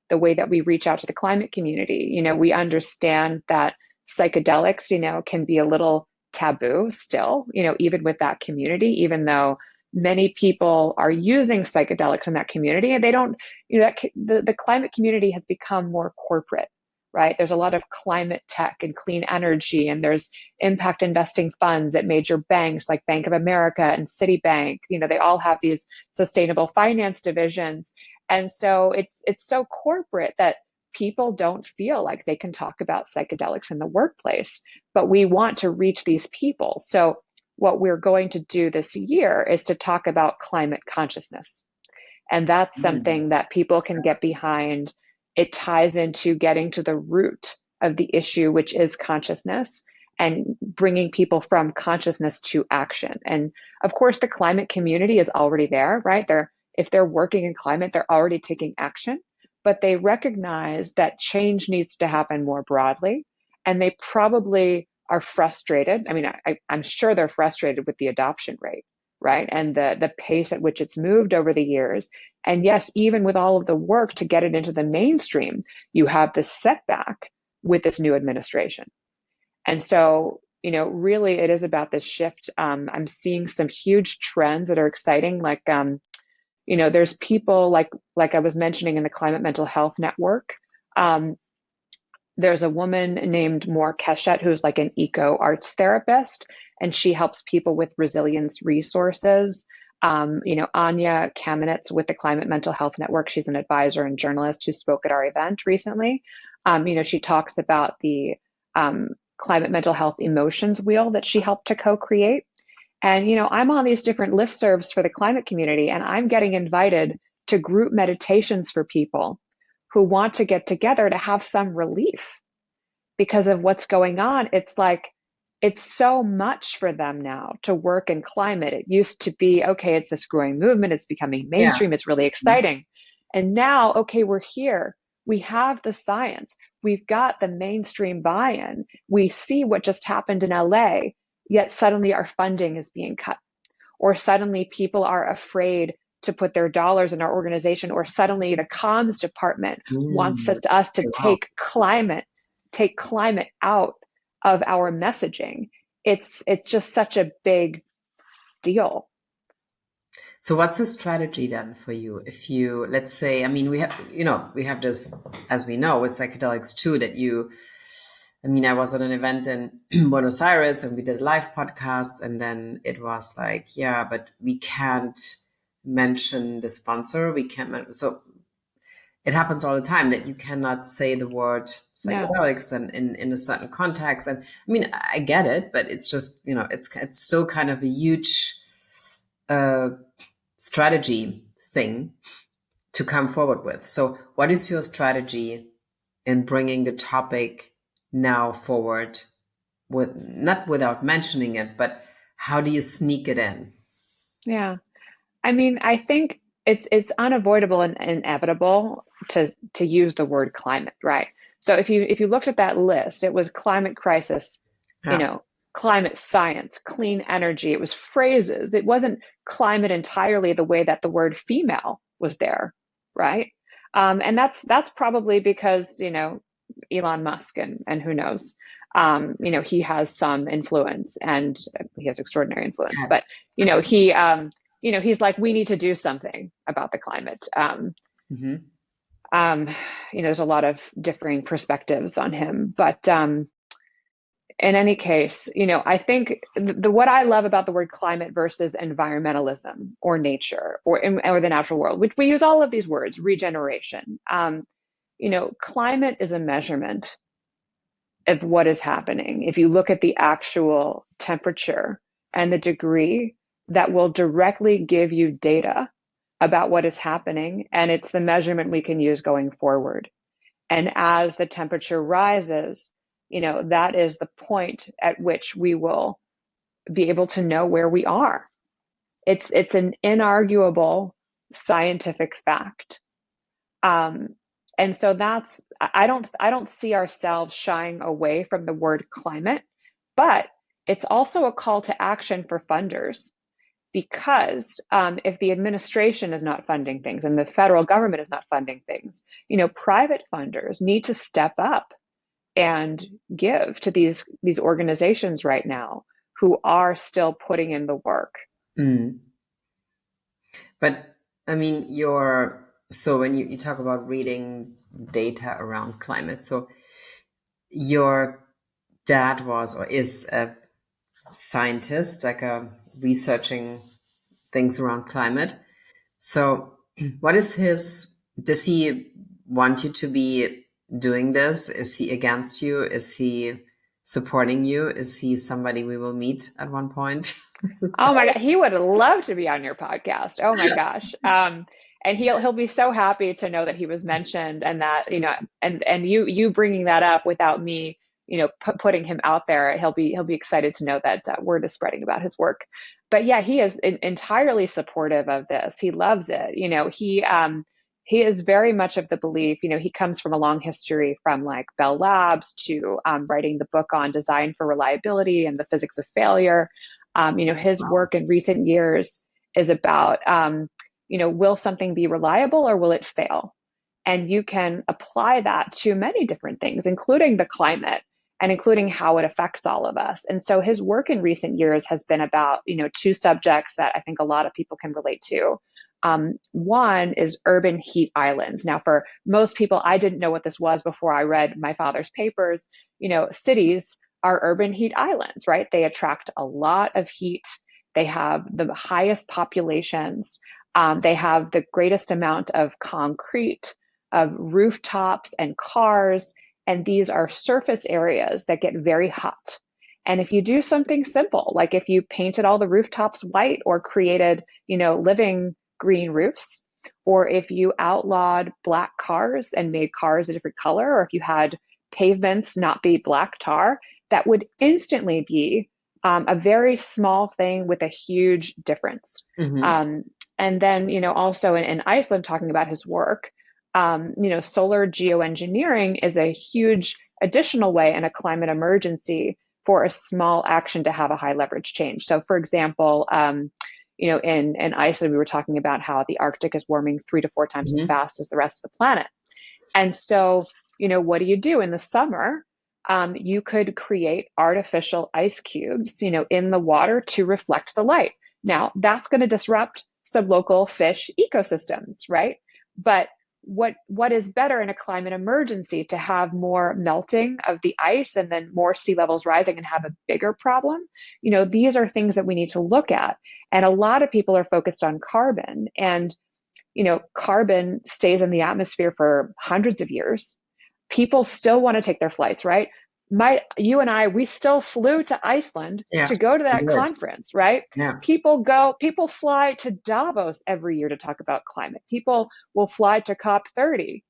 the way that we reach out to the climate community. We understand that psychedelics, can be a little taboo still, even with that community, even though many people are using psychedelics in that community and they don't, the climate community has become more corporate, right? There's a lot of climate tech and clean energy, and there's impact investing funds at major banks like Bank of America and Citibank. They all have these sustainable finance divisions. And so it's so corporate that people don't feel like they can talk about psychedelics in the workplace, but we want to reach these people. So what we're going to do this year is to talk about climate consciousness. And that's
Mm.
something that people can get behind. It ties into getting to the root of the issue, which is consciousness, and bringing people from consciousness to action. And of course, the climate community is already there, right? If they're working in climate, they're already taking action, but they recognize that change needs to happen more broadly. And they probably are frustrated. I mean, I'm sure they're frustrated with the adoption rate, right? And the pace at which it's moved over the years. And yes, even with all of the work to get it into the mainstream, you have this setback with this new administration. And so, really it is about this shift. I'm seeing some huge trends that are exciting. Like, there's people like I was mentioning in the Climate Mental Health Network. Um, there's a woman named Moore Keshet who's like an eco arts therapist, and she helps people with resilience resources. Anya Kamenetz with the Climate Mental Health Network, she's an advisor and journalist who spoke at our event recently. She talks about the Climate Mental Health Emotions Wheel that she helped to co-create. And, I'm on these different listservs for the climate community, and I'm getting invited to group meditations for people who want to get together to have some relief because of what's going on. It's like, it's so much for them now to work in climate. It used to be, okay, it's this growing movement, it's becoming
Yeah.
mainstream, it's really exciting. And now, okay, we're here. We have the science. We've got the mainstream buy-in. We see what just happened in LA, yet suddenly our funding is being cut. Or suddenly people are afraid to put their dollars in our organization, or suddenly the comms department wants
Mm.
us to
Wow.
take climate out of our messaging. It's just such a big deal.
So what's the strategy then for you? If you, let's say, I mean, we have this, as we know, with psychedelics too, that I mean, I was at an event in Buenos Aires and we did a live podcast, and then it was like, yeah, but we can't mention the sponsor. We can't, so it happens all the time that you cannot say the word
Yeah.
psychedelics and in a certain context. And I mean, I get it, but it's just, it's still kind of a huge, uh, strategy thing to come forward with. So, what is your strategy in bringing the topic now forward, with not without mentioning it, but how do you sneak it in?
Yeah. I mean, I think it's unavoidable and inevitable to use the word climate, right? So if you looked at that list, it was climate crisis, you
Yeah.
know, climate science, clean energy. It was phrases. It wasn't climate entirely the way that the word female was there, right? And that's probably because, Elon Musk and who knows, he has some influence and he has extraordinary influence,
Had.
but he's like, we need to do something about the climate.
Mm-hmm.
Um, there's a lot of differing perspectives on him, but in any case, I think what I love about the word climate versus environmentalism or nature or the natural world, which we use all of these words, regeneration. Climate is a measurement of what is happening. If you look at the actual temperature and the degree, that will directly give you data about what is happening, and it's the measurement we can use going forward. And as the temperature rises, that is the point at which we will be able to know where we are. It's an inarguable scientific fact. Um, and so I don't see ourselves shying away from the word climate, but it's also a call to action for funders because if the administration is not funding things and the federal government is not funding things, private funders need to step up and give to these organizations right now who are still putting in the work.
Mm. But I mean, so when you talk about reading data around climate, so your dad was or is a scientist, like a researching things around climate. So, what is his? Does he want you to be doing this? Is he against you? Is he supporting you? Is he somebody we will meet at one point?
Oh my God, he would love to be on your podcast. Oh my gosh. And he'll be so happy to know that he was mentioned, and that, and you bringing that up without me, putting him out there. He'll be excited to know that word is spreading about his work. But yeah, he is entirely supportive of this. He loves it. He is very much of the belief, he comes from a long history from like Bell Labs to writing the book on design for reliability and the physics of failure. His
Wow.
work in recent years is about, will something be reliable or will it fail? And you can apply that to many different things, including the climate and including how it affects all of us. And so his work in recent years has been about, two subjects that I think a lot of people can relate to. One is urban heat islands. Now, for most people, I didn't know what this was before I read my father's papers. Cities are urban heat islands, right? They attract a lot of heat. They have the highest populations. They have the greatest amount of concrete, of rooftops and cars. And these are surface areas that get very hot. And if you do something simple, like if you painted all the rooftops white or created, living green roofs, or if you outlawed black cars and made cars a different color, or if you had pavements not be black tar, that would instantly be a very small thing with a huge difference.
Mm-hmm.
Um, and then, also in Iceland, talking about his work, solar geoengineering is a huge additional way in a climate emergency for a small action to have a high leverage change. So, for example, in Iceland, we were talking about how the Arctic is warming 3 to 4 times as
Mm-hmm.
fast as the rest of the planet. And so, what do you do in the summer? You could create artificial ice cubes, in the water to reflect the light. Now, that's going to disrupt some local fish ecosystems, right? But what is better in a climate emergency, to have more melting of the ice and then more sea levels rising and have a bigger problem? These are things that we need to look at. And a lot of people are focused on carbon, and carbon stays in the atmosphere for hundreds of years. People still want to take their flights, right? You and I, we still flew to Iceland
Yeah,
to go to
I
that
did.
conference, right?
Yeah.
People fly to Davos every year to talk about climate. People will fly to COP30,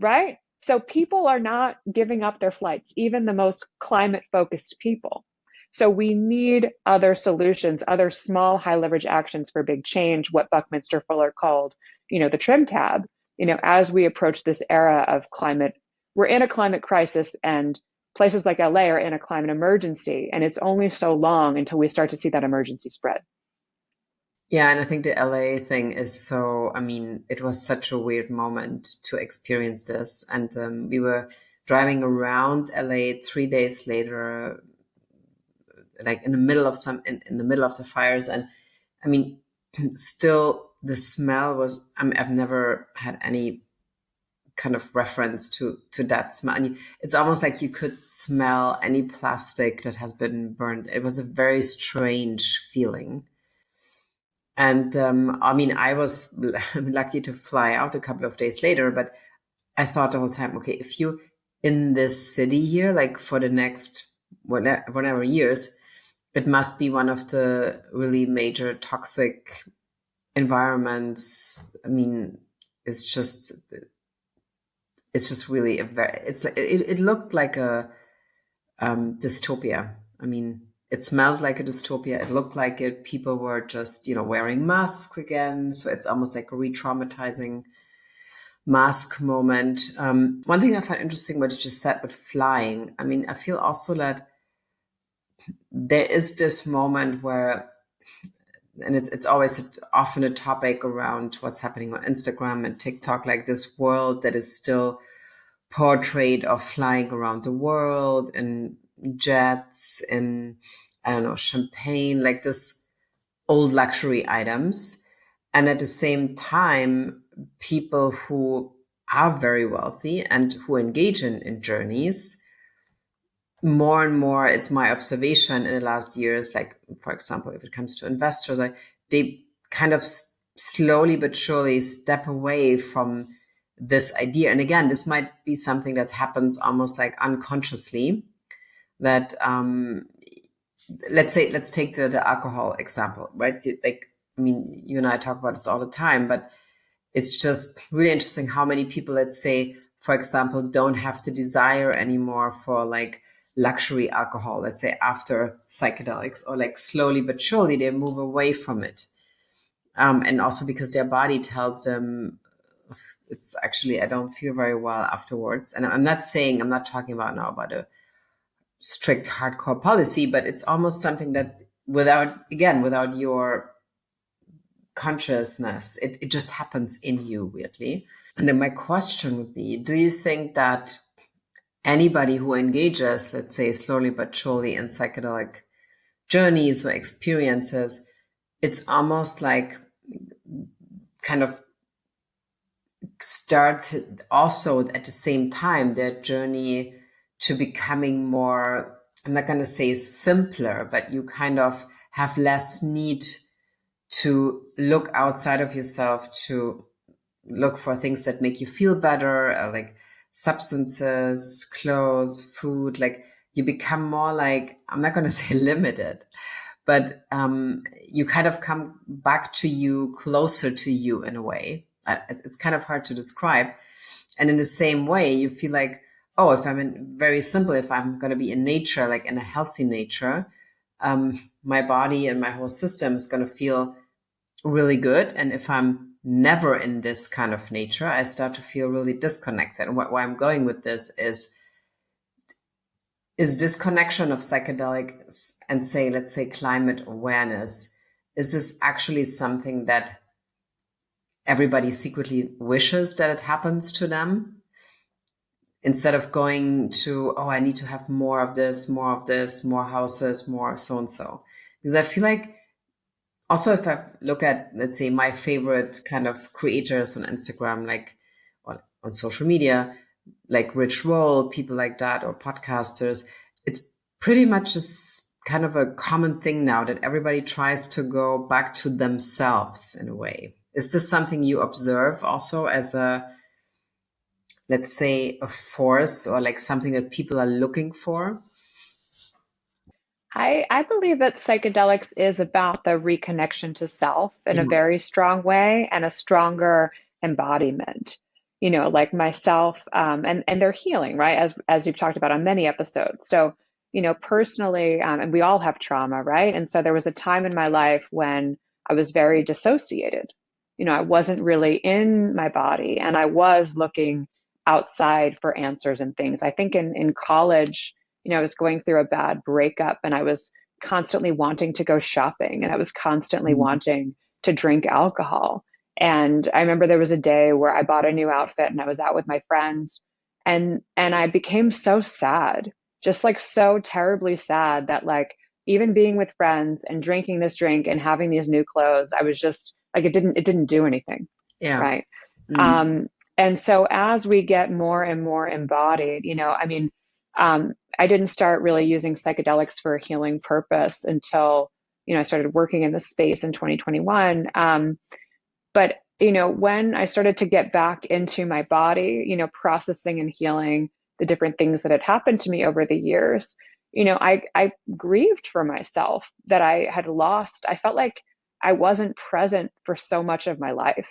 right? So people are not giving up their flights, even the most climate focused people. So we need other solutions, other small high leverage actions for big change, what Buckminster Fuller called, the trim tab. As we approach this era of climate, we're in a climate crisis, and places like LA are in a climate emergency. And it's only so long until we start to see that emergency spread.
Yeah, and I think the LA thing is so, I mean, it was such a weird moment to experience this. And we were driving around LA 3 days later, like in the middle of in the middle of the fires. And I mean, still the smell was, I mean, I've never had any kind of reference to that smell. And it's almost like you could smell any plastic that has been burned. It was a very strange feeling. And I mean, I was lucky to fly out a couple of days later, but I thought the whole time, okay, if you in this city here, like for the next whatever years, it must be one of the really major toxic environments. I mean, it's just it's just really a very it's like it looked like a dystopia. I mean, it smelled like a dystopia. It looked like it. People were just, wearing masks again. So it's almost like a re-traumatizing mask moment. One thing I find interesting what you just said with flying. I mean, I feel also that there is this moment where, and it's always often a topic around what's happening on Instagram and TikTok, like this world that is still portrait of flying around the world in jets, in, I don't know, champagne, like this old luxury items. And at the same time, people who are very wealthy and who engage in journeys, more and more, it's my observation in the last years, like, for example, if it comes to investors, like they kind of slowly but surely step away from this idea. And again, this might be something that happens almost like unconsciously, that let's take the alcohol example, right? Like, I mean, you and I talk about this all the time, but it's just really interesting how many people, let's say, for example, don't have the desire anymore for like luxury alcohol, let's say after psychedelics, or like slowly but surely they move away from it. And also because their body tells them it's actually, I don't feel very well afterwards. And I'm not saying, I'm not talking about now about a strict hardcore policy, but it's almost something that without, again, without your consciousness, it just happens in you weirdly. And then my question would be, do you think that anybody who engages, let's say, slowly but surely in psychedelic journeys or experiences, it's almost like kind of starts also at the same time their journey to becoming more, I'm not going to say simpler, but you kind of have less need to look outside of yourself to look for things that make you feel better, like substances, clothes, food. Like you become more like, I'm not going to say limited, but you kind of come back to you, closer to you in a way. It's kind of hard to describe. And in the same way, you feel like, oh, if I'm in, very simple, if I'm going to be in nature, like in a healthy nature, my body and my whole system is going to feel really good. And if I'm never in this kind of nature, I start to feel really disconnected. And why I'm going with this is this connection of psychedelics and say, let's say climate awareness. Is this actually something that everybody secretly wishes that it happens to them? Instead of going to, oh, I need to have more of this, more houses, more so and so. Because I feel like also, if I look at, let's say, my favorite kind of creators on Instagram, like on social media, like Rich Roll, people like that, or podcasters, it's pretty much just kind of a common thing now that everybody tries to go back to themselves in a way. Is this something you observe also as a, let's say, a force or like something that people are looking for?
I believe that psychedelics is about the reconnection to self in a
Yeah.
very strong way and a stronger embodiment. You know, like myself, and they're healing, right? As you've talked about on many episodes. So, you know, personally, and we all have trauma, right? And so there was a time in my life when I was very dissociated. You know, I wasn't really in my body, and I was looking outside for answers and things. I think in college, you know, I was going through a bad breakup and I was constantly wanting to go shopping and I was constantly
Mhm.
wanting to drink alcohol. And I remember there was a day where I bought a new outfit and I was out with my friends and I became so sad, just like so terribly sad that like even being with friends and drinking this drink and having these new clothes, I was just like it didn't do anything,
Yeah.
right?
Mm.
Um, and so as we get more and more embodied, you know, I mean, I didn't start really using psychedelics for a healing purpose until, you know, I started working in this space in 2021. But, you know, when I started to get back into my body, you know, processing and healing the different things that had happened to me over the years, you know, I grieved for myself that I had lost. I felt like I wasn't present for so much of my life.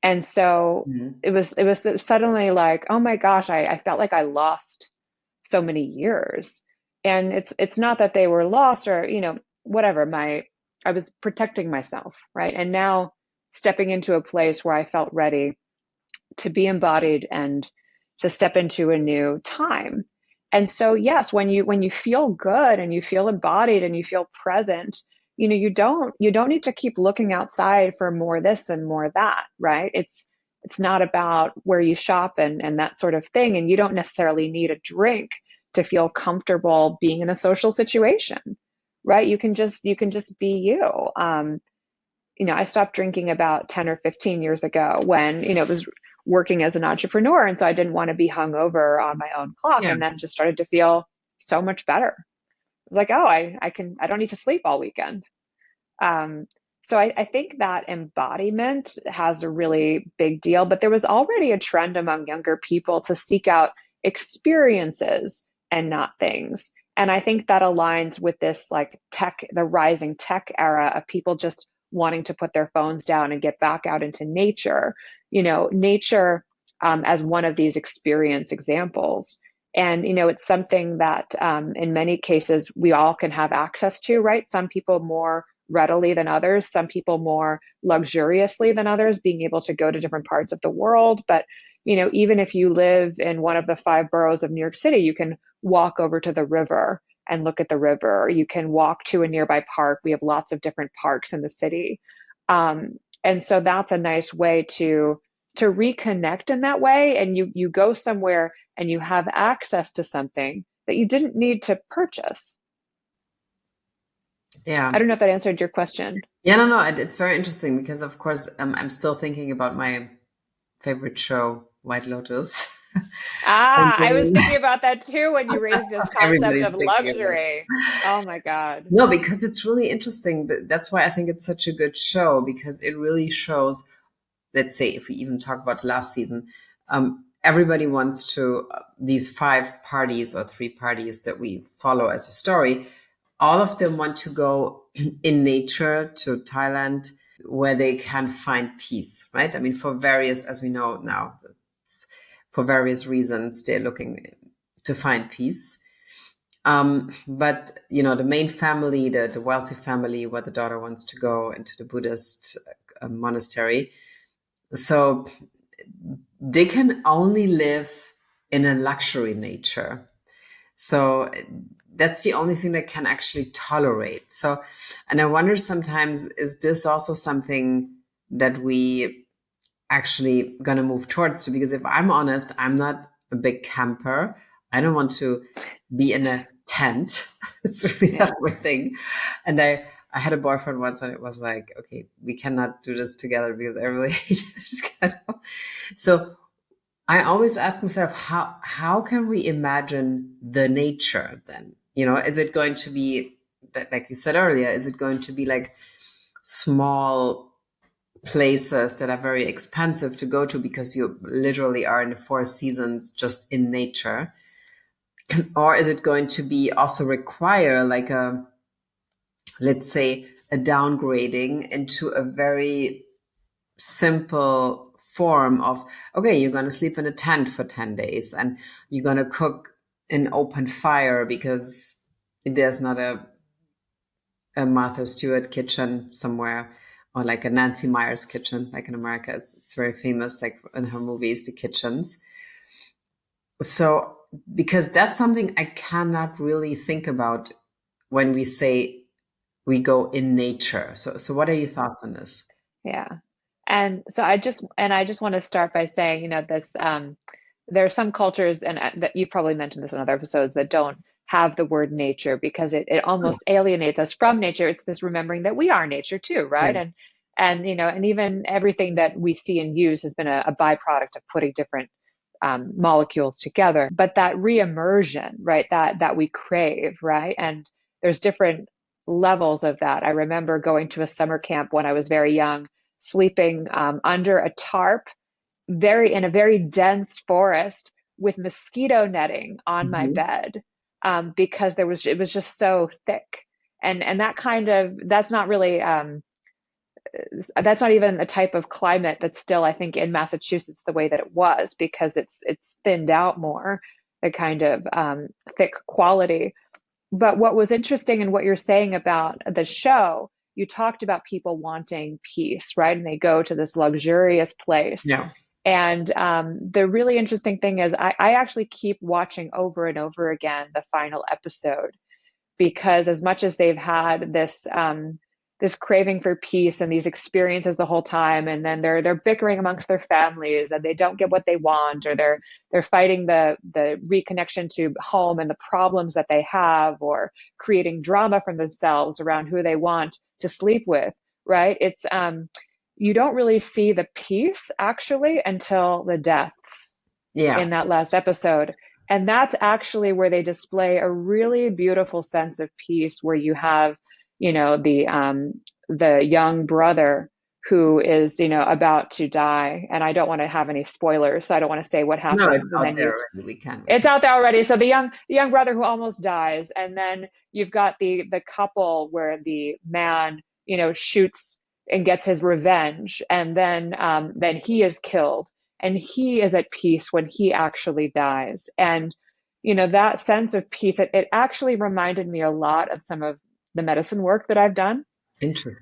And so
Mhm.
it was suddenly like, oh my gosh, I felt like I lost so many years. And it's not that they were lost or, you know, whatever. I was protecting myself, right? And now stepping into a place where I felt ready to be embodied and to step into a new time. And so yes, when you feel good and you feel embodied and you feel present, you know, you don't need to keep looking outside for more this and more that, right? It's not about where you shop and that sort of thing. And you don't necessarily need a drink to feel comfortable being in a social situation, right? You can just be you. You know, I stopped drinking about 10 or 15 years ago when, you know, it was working as an entrepreneur. And so I didn't want to be hung over on my own clock,
Yeah.
and then just started to feel so much better. It was like, oh, I don't need to sleep all weekend. Um, So I think that embodiment has a really big deal, but there was already a trend among younger people to seek out experiences and not things. And I think that aligns with this like tech, the rising tech era of people just wanting to put their phones down and get back out into nature, nature as one of these experience examples. And, it's something that in many cases we all can have access to, right? Some people more readily than others, some people more luxuriously than others, being able to go to different parts of the world. But, even if you live in one of the five boroughs of New York City, you can walk over to the river and look at the river. You can walk to a nearby park. We have lots of different parks in the city. And so that's a nice way to reconnect in that way. And you go somewhere and you have access to something that you didn't need to purchase. I
Yeah.
don't know if that answered your question.
Yeah, no, no, it's very interesting because, of course, I'm still thinking about my favorite show, White Lotus. And
Ah, I was thinking about that too when you raised this concept
everybody's
of
thinking about it.
luxury. Oh my God.
No, because it's really interesting. That's why I think it's such a good show because it really shows, let's say, if we even talk about last season, everybody wants to, these five parties or three parties that we follow as a story, all of them want to go in nature to Thailand where they can find peace, right? I mean, for various, as we know now, for various reasons, they're looking to find peace. But the main family, the wealthy family, where the daughter wants to go into the Buddhist monastery, so they can only live in a luxury nature. So that's the only thing that can actually tolerate. So, and I wonder sometimes, is this also something that we actually gonna move towards to? Because if I'm honest, I'm not a big camper. I don't want to be in a tent. It's really not
Yeah.
my thing. And I had a boyfriend once and it was like, okay, we cannot do this together because I really hate it. So I always ask myself, how can we imagine the nature then? Is it going to be like you said earlier, is it going to be like small places that are very expensive to go to because you literally are in the four seasons just in nature? Or is it going to be also require like let's say, a downgrading into a very simple form of, okay, you're going to sleep in a tent for 10 days and you're going to cook in open fire because there's not a Martha Stewart kitchen somewhere, or like a Nancy Meyer's kitchen, like in America. It's very famous, like in her movies, the kitchens. So, because that's something I cannot really think about when we say we go in nature. So what are your thoughts on this?
Yeah. And so I just want to start by saying, this there are some cultures, and that you probably mentioned this in other episodes, that don't have the word nature because it
Oh,
almost alienates us from nature. It's this remembering that we are nature too,
yeah,
right? And even everything that we see and use has been a byproduct of putting different molecules together. But that re-immersion, right, that we crave, right? And there's different levels of that. I remember going to a summer camp when I was very young, sleeping under a tarp, very in a very dense forest with mosquito netting on my
mhm.
bed, because it was just so thick. And that's not really that's not even a type of climate that's still, I think, in Massachusetts the way that it was, because it's thinned out more, the kind of thick quality. But what was interesting in what you're saying about the show, you talked about people wanting peace, right? And they go to this luxurious place.
Yeah.
And the really interesting thing is, I actually keep watching over and over again the final episode, because as much as they've had this craving for peace and these experiences the whole time, and then they're bickering amongst their families and they don't get what they want, or they're fighting the reconnection to home and the problems that they have, or creating drama for themselves around who they want to sleep with, right? It's you don't really see the peace actually until the deaths
Yeah.
in that last episode. And that's actually where they display a really beautiful sense of peace, where you have, the young brother who is, about to die. And I don't want to have any spoilers, so I don't want to say what
No, it's
happens. And
out
then
there already. We
it's
can.
out there already. So the young brother who almost dies, and then you've got the couple where the man, shoots and gets his revenge, and then he is killed, and he is at peace when he actually dies. And that sense of peace, it actually reminded me a lot of some of the medicine work that I've done. And
Interesting.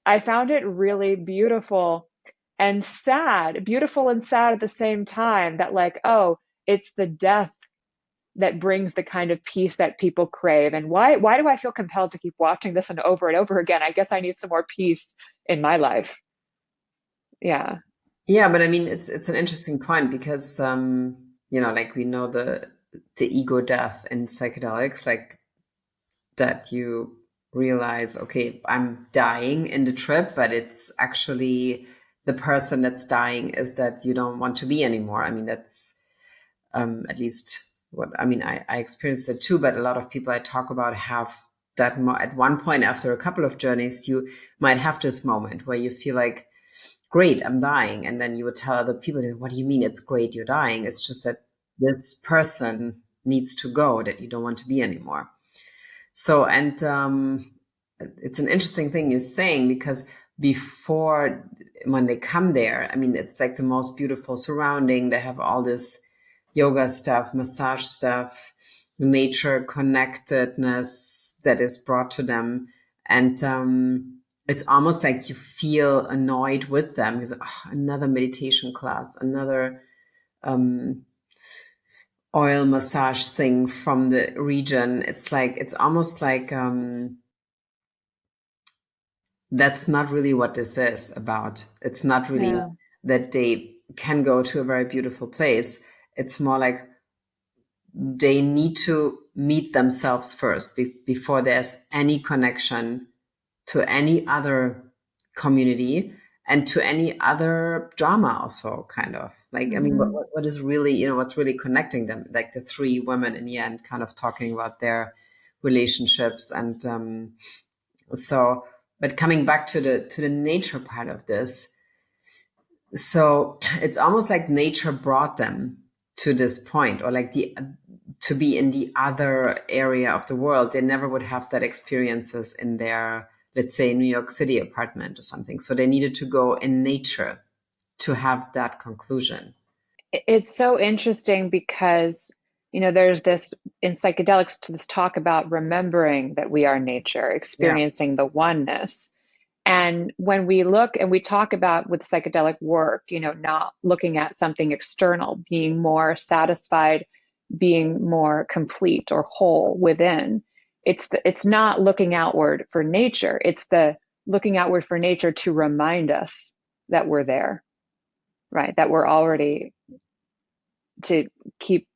I found it really beautiful and sad, beautiful and sad at the same time, that like, oh, it's the death that brings the kind of peace that people crave. And why do I feel compelled to keep watching this and over again? I guess I need some more peace in my life. Yeah.
Yeah, but I mean, it's an interesting point because like we know the ego death in psychedelics, like that you realize, okay, I'm dying in the trip, but it's actually the person that's dying is that you don't want to be anymore. I mean, that's at least what I mean. I experienced it too, but a lot of people I talk about have that at one point after a couple of journeys, you might have this moment where you feel like, great, I'm dying. And then you would tell other people, what do you mean it's great you're dying? It's just that this person needs to go, that you don't want to be anymore. So, and it's an interesting thing you're saying because before, when they come there, I mean, it's like the most beautiful surrounding. They have all this yoga stuff, massage stuff, nature connectedness that is brought to them. And it's almost like you feel annoyed with them because another meditation class, another um, oil massage thing from the region. It's like, it's almost like that's not really what this is about. It's not really
Yeah.
that they can go to a very beautiful place. It's more like they need to meet themselves first before there's any connection to any other community and to any other drama also, kind of like, I mean,
Hmm.
what is really, what's really connecting them, like the three women in the end kind of talking about their relationships. And so, but coming back to the nature part of this, so it's almost like nature brought them to this point, or like the to be in the other area of the world. They never would have that experiences in their, let's say, New York City apartment or something. So they needed to go in nature to have that conclusion.
It's so interesting because, there's this in psychedelics to this talk about remembering that we are nature,
Yeah.
experiencing the oneness. And when we look and we talk about with psychedelic work, not looking at something external, being more satisfied, being more complete or whole within, it's not looking outward for nature. It's the looking outward for nature to remind us that we're there, right? That we're already, to keep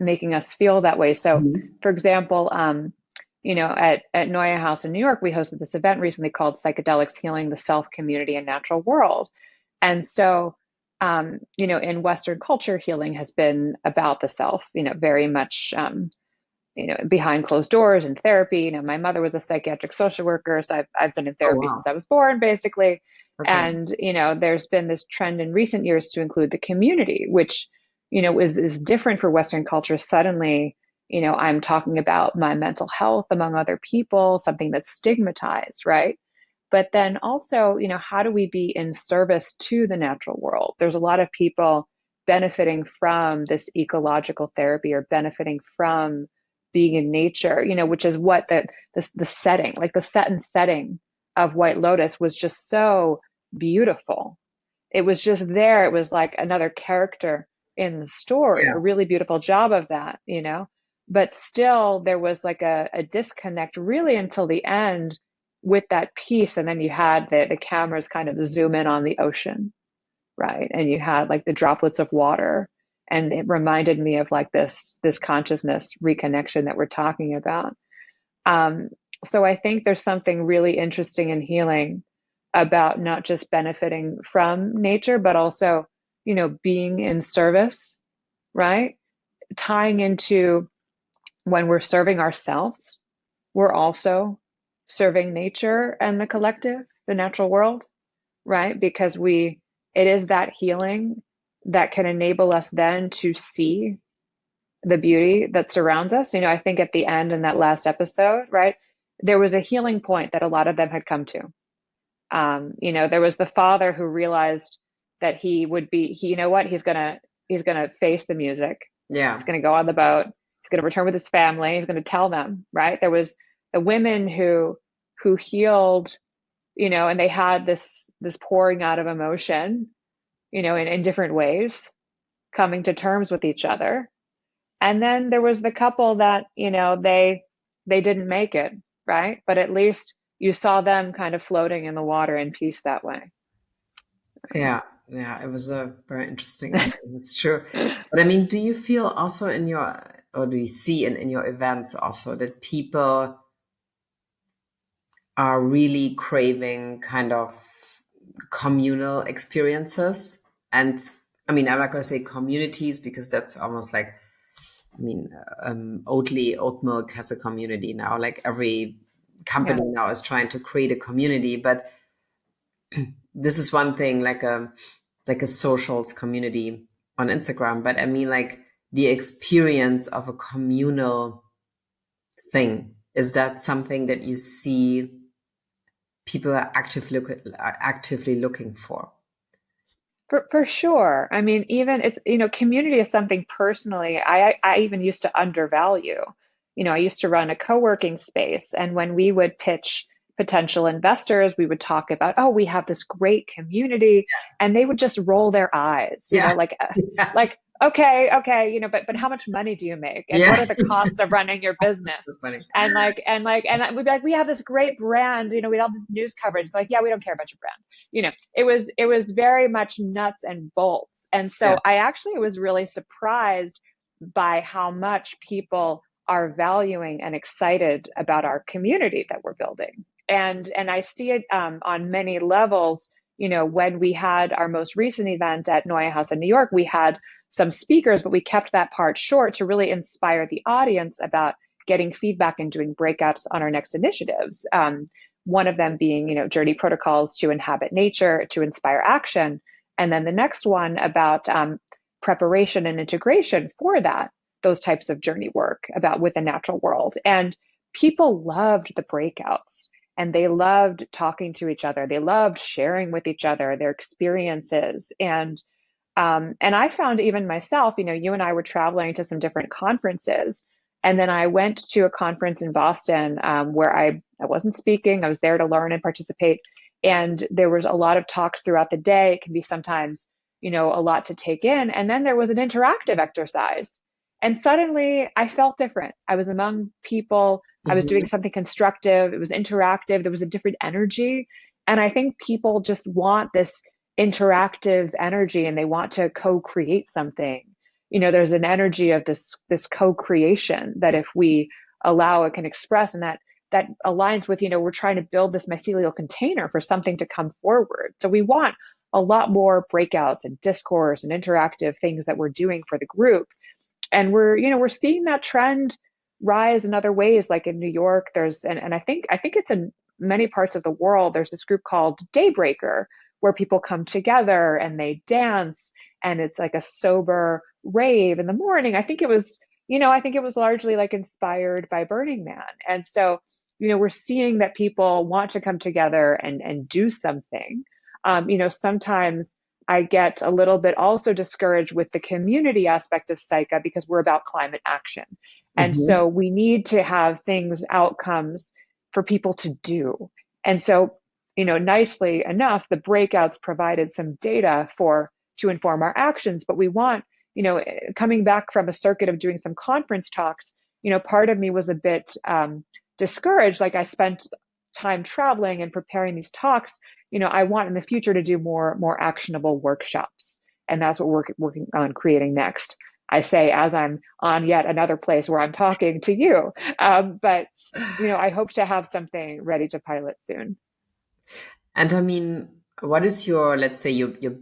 making us feel that way. So,
Mhm.
for example, at Neue House in New York, we hosted this event recently called Psychedelics Healing the Self, Community, and Natural World. And so, in Western culture, healing has been about the self, very much, behind closed doors and therapy. My mother was a psychiatric social worker, so I've been in
Oh,
therapy since
wow.
I was born, basically.
Okay.
And there's been this trend in recent years to include the community, which is different for Western culture. Suddenly, I'm talking about my mental health among other people, something that's stigmatized, right? But then also, how do we be in service to the natural world? There's a lot of people benefiting from this ecological therapy or benefiting from being in nature, which is what the setting, like the set and setting of White Lotus was just so beautiful. It was just there. It was like another character in the story,
Yeah.
a really beautiful job of that. But still, there was like a disconnect really until the end with that piece. And then you had the cameras kind of zoom in on the ocean, right? And you had like the droplets of water. And it reminded me of like this consciousness reconnection that we're talking about. Um, so I think there's something really interesting and healing about not just benefiting from nature, but also, being in service, right? Tying into when we're serving ourselves, we're also serving nature and the collective, the natural world, right? Because it is that healing that can enable us then to see the beauty that surrounds us. I think at the end in that last episode, right, there was a healing point that a lot of them had come to. There was the father who realized that you know what, he's gonna face the music. He's
Yeah.
gonna go on the boat. He's gonna return with his family. He's gonna tell them, right? There was the women who healed, and they had this pouring out of emotion, in different ways, coming to terms with each other. And then there was the couple that, they didn't make it, right? But at least you saw them kind of floating in the water in peace that way.
Yeah. Yeah. It was a very interesting ending. It's true. But I mean, do you feel also or do you see in your events also that people are really craving kind of communal experiences? And I mean, I'm not going to say communities because that's almost like, I mean, oat milk has a community now. Like every
Yeah.
company now is trying to create a community, but this is one thing, like a socials community on Instagram. But I mean, like the experience of a communal thing, is that something that you see people are actively looking for?
For sure. I mean, even it's, community is something personally I even used to undervalue. I used to run a co-working space, and when we would pitch potential investors, we would talk about, oh, we have this great community, and they would just roll their eyes,
Yeah.
like
Yeah.
like okay, but how much money do you make? And
Yeah.
what are the costs of running your
So
business?
funny.
And we'd be like, we have this great brand, we had all this news coverage. It's like, yeah, we don't care about your brand. It was very much nuts and bolts. And
Yeah.
so I actually was really surprised by how much people are valuing and excited about our community that we're building. And I see it on many levels. When we had our most recent event at Neue House in New York, we had some speakers, but we kept that part short to really inspire the audience about getting feedback and doing breakouts on our next initiatives. One of them being, journey protocols to inhabit nature, to inspire action. And then the next one about preparation and integration for those types of journey work about with the natural world. And people loved the breakouts, and they loved talking to each other. They loved sharing with each other their experiences. And I found even myself, you and I were traveling to some different conferences. And then I went to a conference in Boston where I wasn't speaking. I was there to learn and participate. And there was a lot of talks throughout the day. It can be sometimes, a lot to take in. And then there was an interactive exercise. And suddenly I felt different. I was among people. I was doing
Mhm.
something constructive. It was interactive. There was a different energy. And I think people just want this interactive energy, and they want to co-create something. There's an energy of this co-creation that if we allow, it can express, and that aligns with, we're trying to build this mycelial container for something to come forward. So we want a lot more breakouts and discourse and interactive things that we're doing for the group. And we're seeing that trend rise in other ways, like in New York. And I think it's in many parts of the world. There's this group called Daybreaker, where people come together and they dance, and it's like a sober rave in the morning. I think it was largely like inspired by Burning Man. And so, we're seeing that people want to come together and do something. Sometimes I get a little bit also discouraged with the community aspect of Psycha, because we're about climate action. And
Mhm.
so we need to have outcomes for people to do. And so, nicely enough, the breakouts provided some data to inform our actions, but we want, coming back from a circuit of doing some conference talks, part of me was a bit discouraged. Like, I spent time traveling and preparing these talks. I want in the future to do more actionable workshops, and that's what we're working on creating next. I say as I'm on yet another place where I'm talking to you, but I hope to have something ready to pilot soon.
And I mean, what is your, let's say, your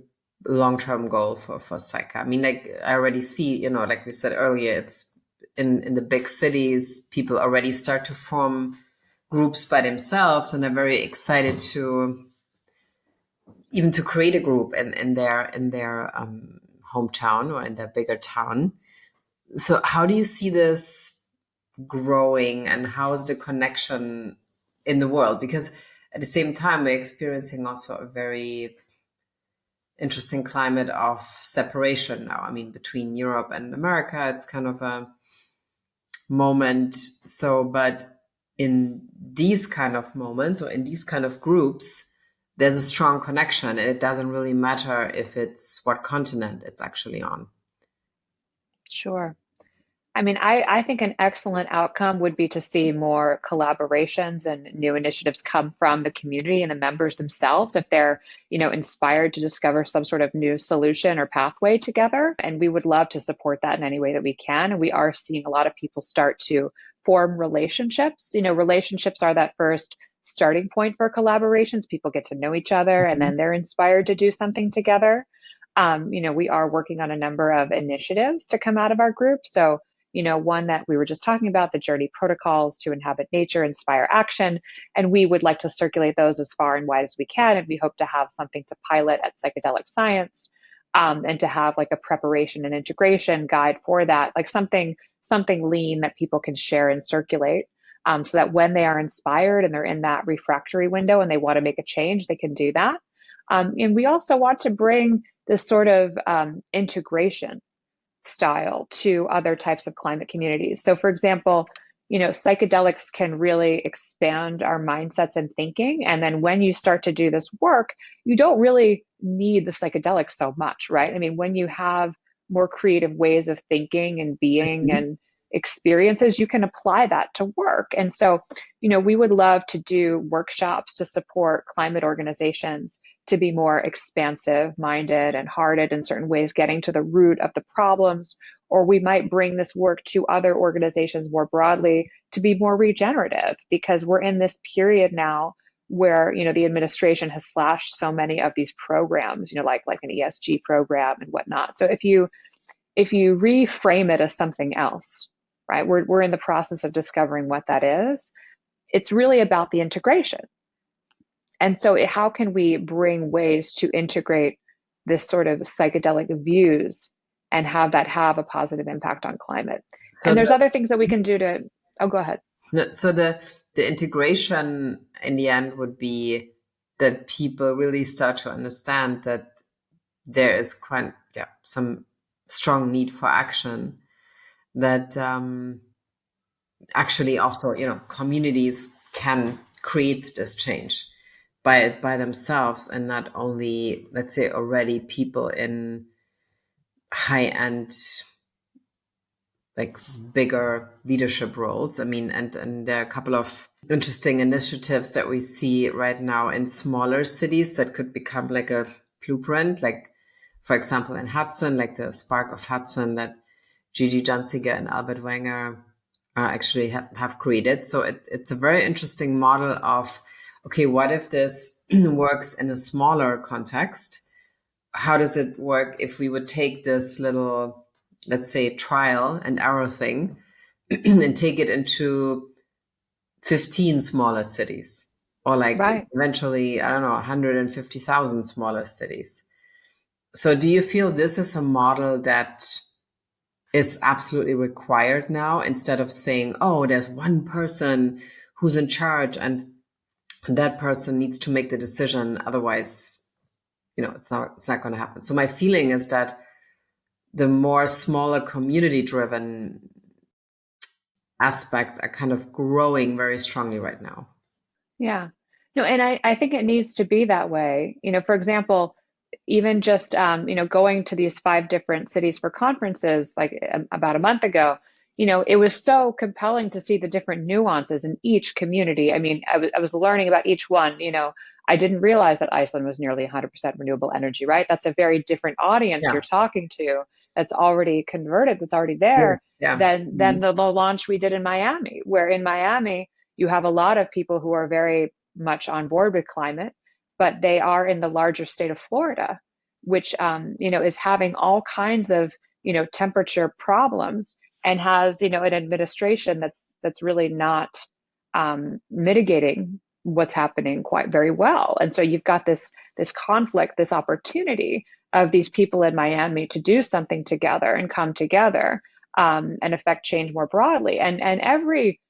long-term goal for Psyche? I mean, like I already see, like we said earlier, it's in the big cities, people already start to form groups by themselves and are very excited to even to create a group in their hometown or in their bigger town. So how do you see this growing, and how is the connection in the world? Because at the same time, we're experiencing also a very interesting climate of separation now. I mean, between Europe and America, it's kind of a moment. So, but in these kind of moments or in these kind of groups, there's a strong connection, and it doesn't really matter if it's what continent it's actually on.
Sure. I mean, I think an excellent outcome would be to see more collaborations and new initiatives come from the community and the members themselves if they're, inspired to discover some sort of new solution or pathway together. And we would love to support that in any way that we can. And we are seeing a lot of people start to form relationships. Relationships are that first starting point for collaborations. People get to know each other and then they're inspired to do something together. We are working on a number of initiatives to come out of our group. So, one that we were just talking about, the Journey Protocols to Inhabit Nature, Inspire Action. And we would like to circulate those as far and wide as we can. And we hope to have something to pilot at Psychedelic Science, and to have like a preparation and integration guide for that, like something lean that people can share and circulate. So that when they are inspired and they're in that refractory window and they want to make a change, they can do that. And we also want to bring this sort of integration style to other types of climate communities. So, for example, psychedelics can really expand our mindsets and thinking. And then when you start to do this work, you don't really need the psychedelics so much, right? I mean, when you have more creative ways of thinking and being
Mhm.
and experiences, you can apply that to work. And so, we would love to do workshops to support climate organizations to be more expansive minded and hearted in certain ways, getting to the root of the problems. Or we might bring this work to other organizations more broadly to be more regenerative, because we're in this period now where, the administration has slashed so many of these programs, like an ESG program and whatnot. So if you reframe it as something else, right? We're in the process of discovering what that is. It's really about the integration. And so, how can we bring ways to integrate this sort of psychedelic views and have that have a positive impact on climate?
So
And there's
the
other things that we can do to, oh, go ahead.
so the integration in the end would be that people really start to understand that there is quite some strong need for action, that actually also communities can create this change by themselves, and not only, let's say, already people in high end, like bigger leadership roles. I mean, and there are a couple of interesting initiatives that we see right now in smaller cities that could become like a blueprint, like for example in Hudson, like the Spark of Hudson that Gigi Janziger and Albert Wenger actually have created. So it's a very interesting model of, okay, what if this works in a smaller context? How does it work if we would take this little, let's say, trial and error thing and take it into 15 smaller cities, or like
Right.
eventually, I don't know, 150,000 smaller cities? So do you feel this is a model that is absolutely required now, instead of saying, oh, there's one person who's in charge and that person needs to make the decision, otherwise, it's not going to happen? So my feeling is that the more smaller community driven aspects are kind of growing very strongly right now.
Yeah. No, and I think it needs to be that way. For example, even just, going to these 5 different cities for conferences, like about a month ago, it was so compelling to see the different nuances in each community. I mean, I was learning about each one. I didn't realize that Iceland was nearly 100% renewable energy, right? That's a very different audience you're
Yeah.
talking to, that's already converted, that's already
Yes.
there,
Yeah.
than the launch we did in Miami, where in Miami, you have a lot of people who are very much on board with climate, but they are in the larger state of Florida, which is having all kinds of temperature problems, and has an administration that's really not mitigating what's happening quite very well. And so you've got this conflict, this opportunity of these people in Miami to do something together and come together, and affect change more broadly. And every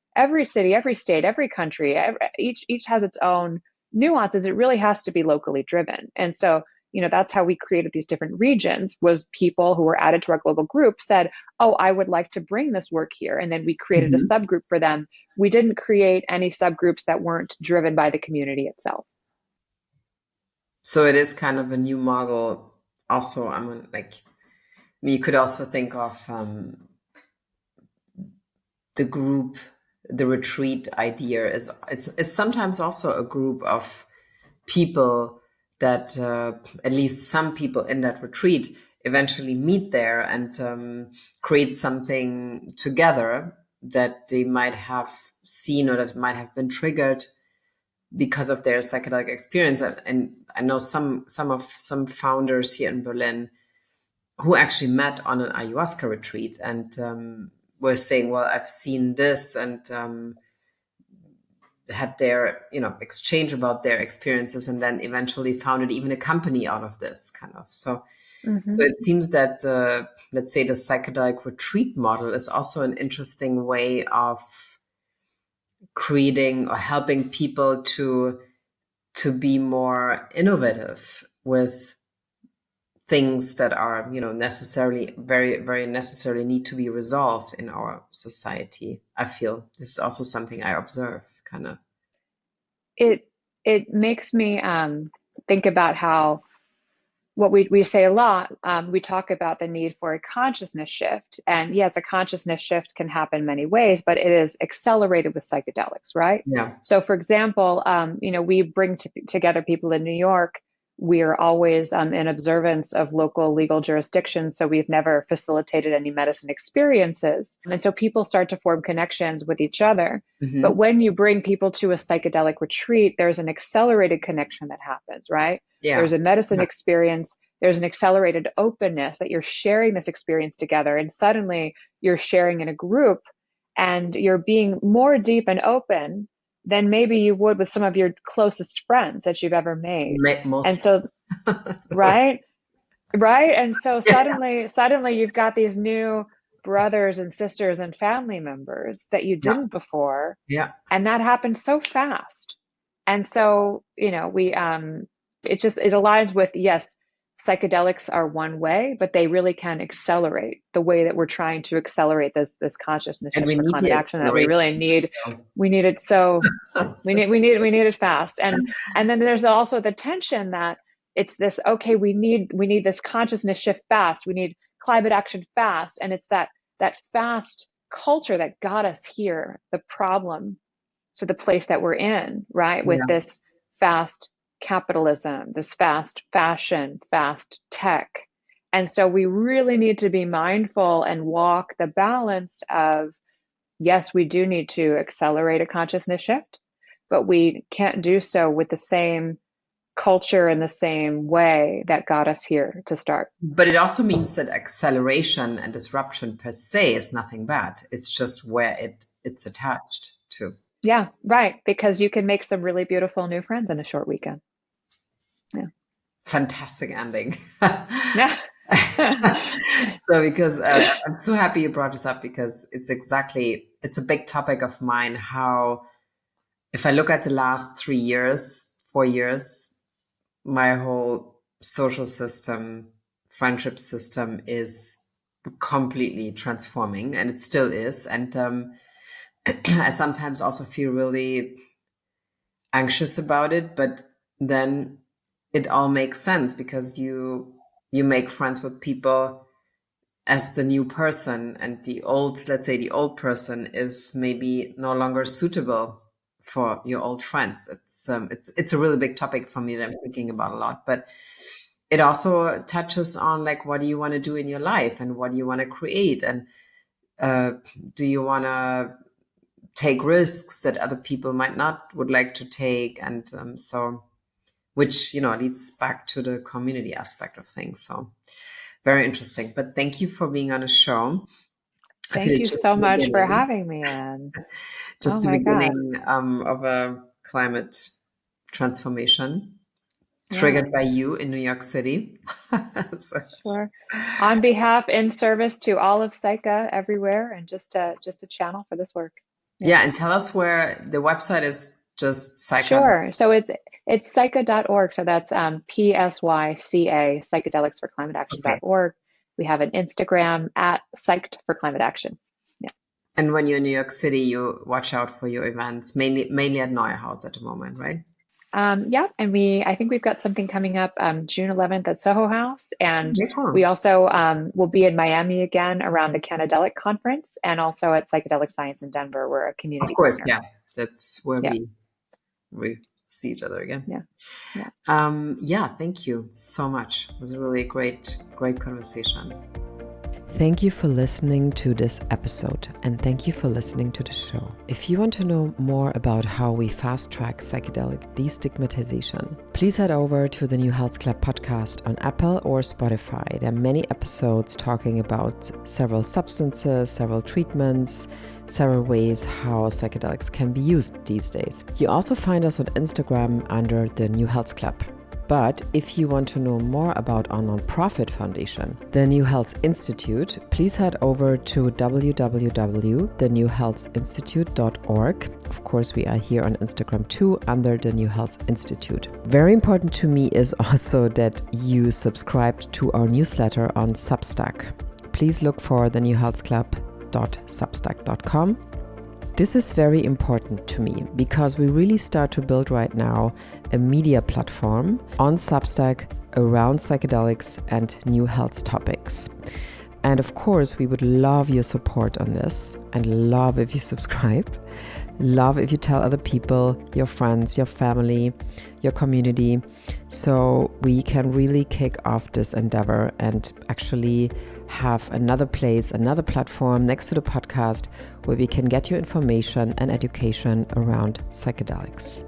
city, every state, every country, each has its own nuances. It really has to be locally driven. And so, that's how we created these different regions, was people who were added to our global group said, oh, I would like to bring this work here. And then we created a
Mhm.
subgroup for them. We didn't create any subgroups that weren't driven by the community itself.
So it is kind of a new model. Also, you could also think of the group, the retreat idea is it's sometimes also a group of people that at least some people in that retreat eventually meet there and create something together that they might have seen or that might have been triggered because of their psychedelic experience. And I know some founders here in Berlin who actually met on an ayahuasca retreat and were saying, well, I've seen this, and had their exchange about their experiences, and then eventually founded even a company out of this kind of. So
Hmm.
it seems that let's say the psychedelic retreat model is also an interesting way of creating or helping people to be more innovative with things that are necessarily very very necessarily need to be resolved in our society. I feel this is also something I observe kind of.
It it makes me think about how what we say a lot. We talk about the need for a consciousness shift, and yes, a consciousness shift can happen many ways, but it is accelerated with psychedelics, right?
Yeah.
So, for example, we bring together people in New York. We are always in observance of local legal jurisdictions, so we've never facilitated any medicine experiences, and so people start to form connections with each other. But
Hmm.
when you bring people to a psychedelic retreat, there's an accelerated connection that happens, right?
Yeah.
There's a medicine
Yeah.
experience. There's an accelerated openness that you're sharing this experience together. And suddenly you're sharing in a group and you're being more deep and open than maybe you would with some of your closest friends that you've ever made.
Most.
And so, right, right. And so
Yeah.
suddenly you've got these new brothers and sisters and family members that you
Yeah.
didn't before.
Yeah.
And that happened so fast. And so, it aligns with, yes, psychedelics are one way, but they really can accelerate the way that we're trying to accelerate this consciousness
And
shift
we
for
need
climate
the
action that we
acceleration.
really need.
You know.
We need it so
So,
we need it fast. And then there's also the tension that it's this, okay, we need this consciousness shift fast. We need climate action fast. And it's that fast culture that got us here, the problem, to the place that we're in, right? With
yeah.
this fast capitalism, this fast fashion, fast tech. And so we really need to be mindful and walk the balance of, yes, we do need to accelerate a consciousness shift, but we can't do so with the same culture and the same way that got us here to start.
But it also means that acceleration and disruption per se is nothing bad. It's just where it's attached to.
Yeah, right. Because you can make some really beautiful new friends in a short weekend. Yeah.
Fantastic ending.
Yeah.
So because I'm so happy you brought this up, because it's a big topic of mine. How, if I look at the last 3 years, 4 years, my whole social system, friendship system is completely transforming, and it still is. And I sometimes also feel really anxious about it, but then it all makes sense, because you make friends with people as the new person, and the old, let's say the old person is maybe no longer suitable for your old friends. It's a really big topic for me that I'm thinking about a lot, but it also touches on, like, what do you want to do in your life, and what do you want to create, and uh, do you want to take risks that other people might not would like to take, and so, which leads back to the community aspect of things. So very interesting. But thank you for being on a show. I feel
Thank you
it's just
so
the
much for
beginning.
having me, Anne. Oh
just the
my God.
beginning of a climate transformation
Yeah,
triggered by you in New York City. So,
sure. On behalf, in service to all of Psycha everywhere, and just a channel for this work. Yeah.
yeah, and tell us where the website is. Just Psycha.
Sure. So it's psycha.org. So that's PSYCA, Psychedelics for Climate
Okay.
Action.org. We have an Instagram at Psyched for Climate Action. Yeah.
And when you're in New York City, you watch out for your events, mainly at Neuhaus at the moment, right?
Yeah, and I think we've got something coming up June 11th at Soho House, and
Okay,
we
cool.
also will be in Miami again around the Canadelic conference, and also at Psychedelic Science in Denver. We're a
Of
community
course,
partner.
yeah. That's where
Yeah,
we see each other again.
yeah, yeah.
Yeah, thank you so much. It was a really great conversation. Thank you for listening to this episode, and thank you for listening to the show. If you want to know more about how we fast-track psychedelic destigmatization, please head over to the New Health Club podcast on Apple or Spotify. There are many episodes talking about several substances, several treatments, several ways how psychedelics can be used these days. You also find us on Instagram under the New Health Club. But if you want to know more about our nonprofit foundation, the New Health Institute, please head over to www.thenewhealthinstitute.org. Of course, we are here on Instagram too, under the New Health Institute. Very important to me is also that you subscribe to our newsletter on Substack. Please look for the newhealthclub.substack.com. This is very important to me because we really start to build right now a media platform on Substack around psychedelics and new health topics. And of course, we would love your support on this and love if you subscribe. Love if you tell other people, your friends, your family, your community, so we can really kick off this endeavor and actually have another place, another platform next to the podcast where we can get you information and education around psychedelics.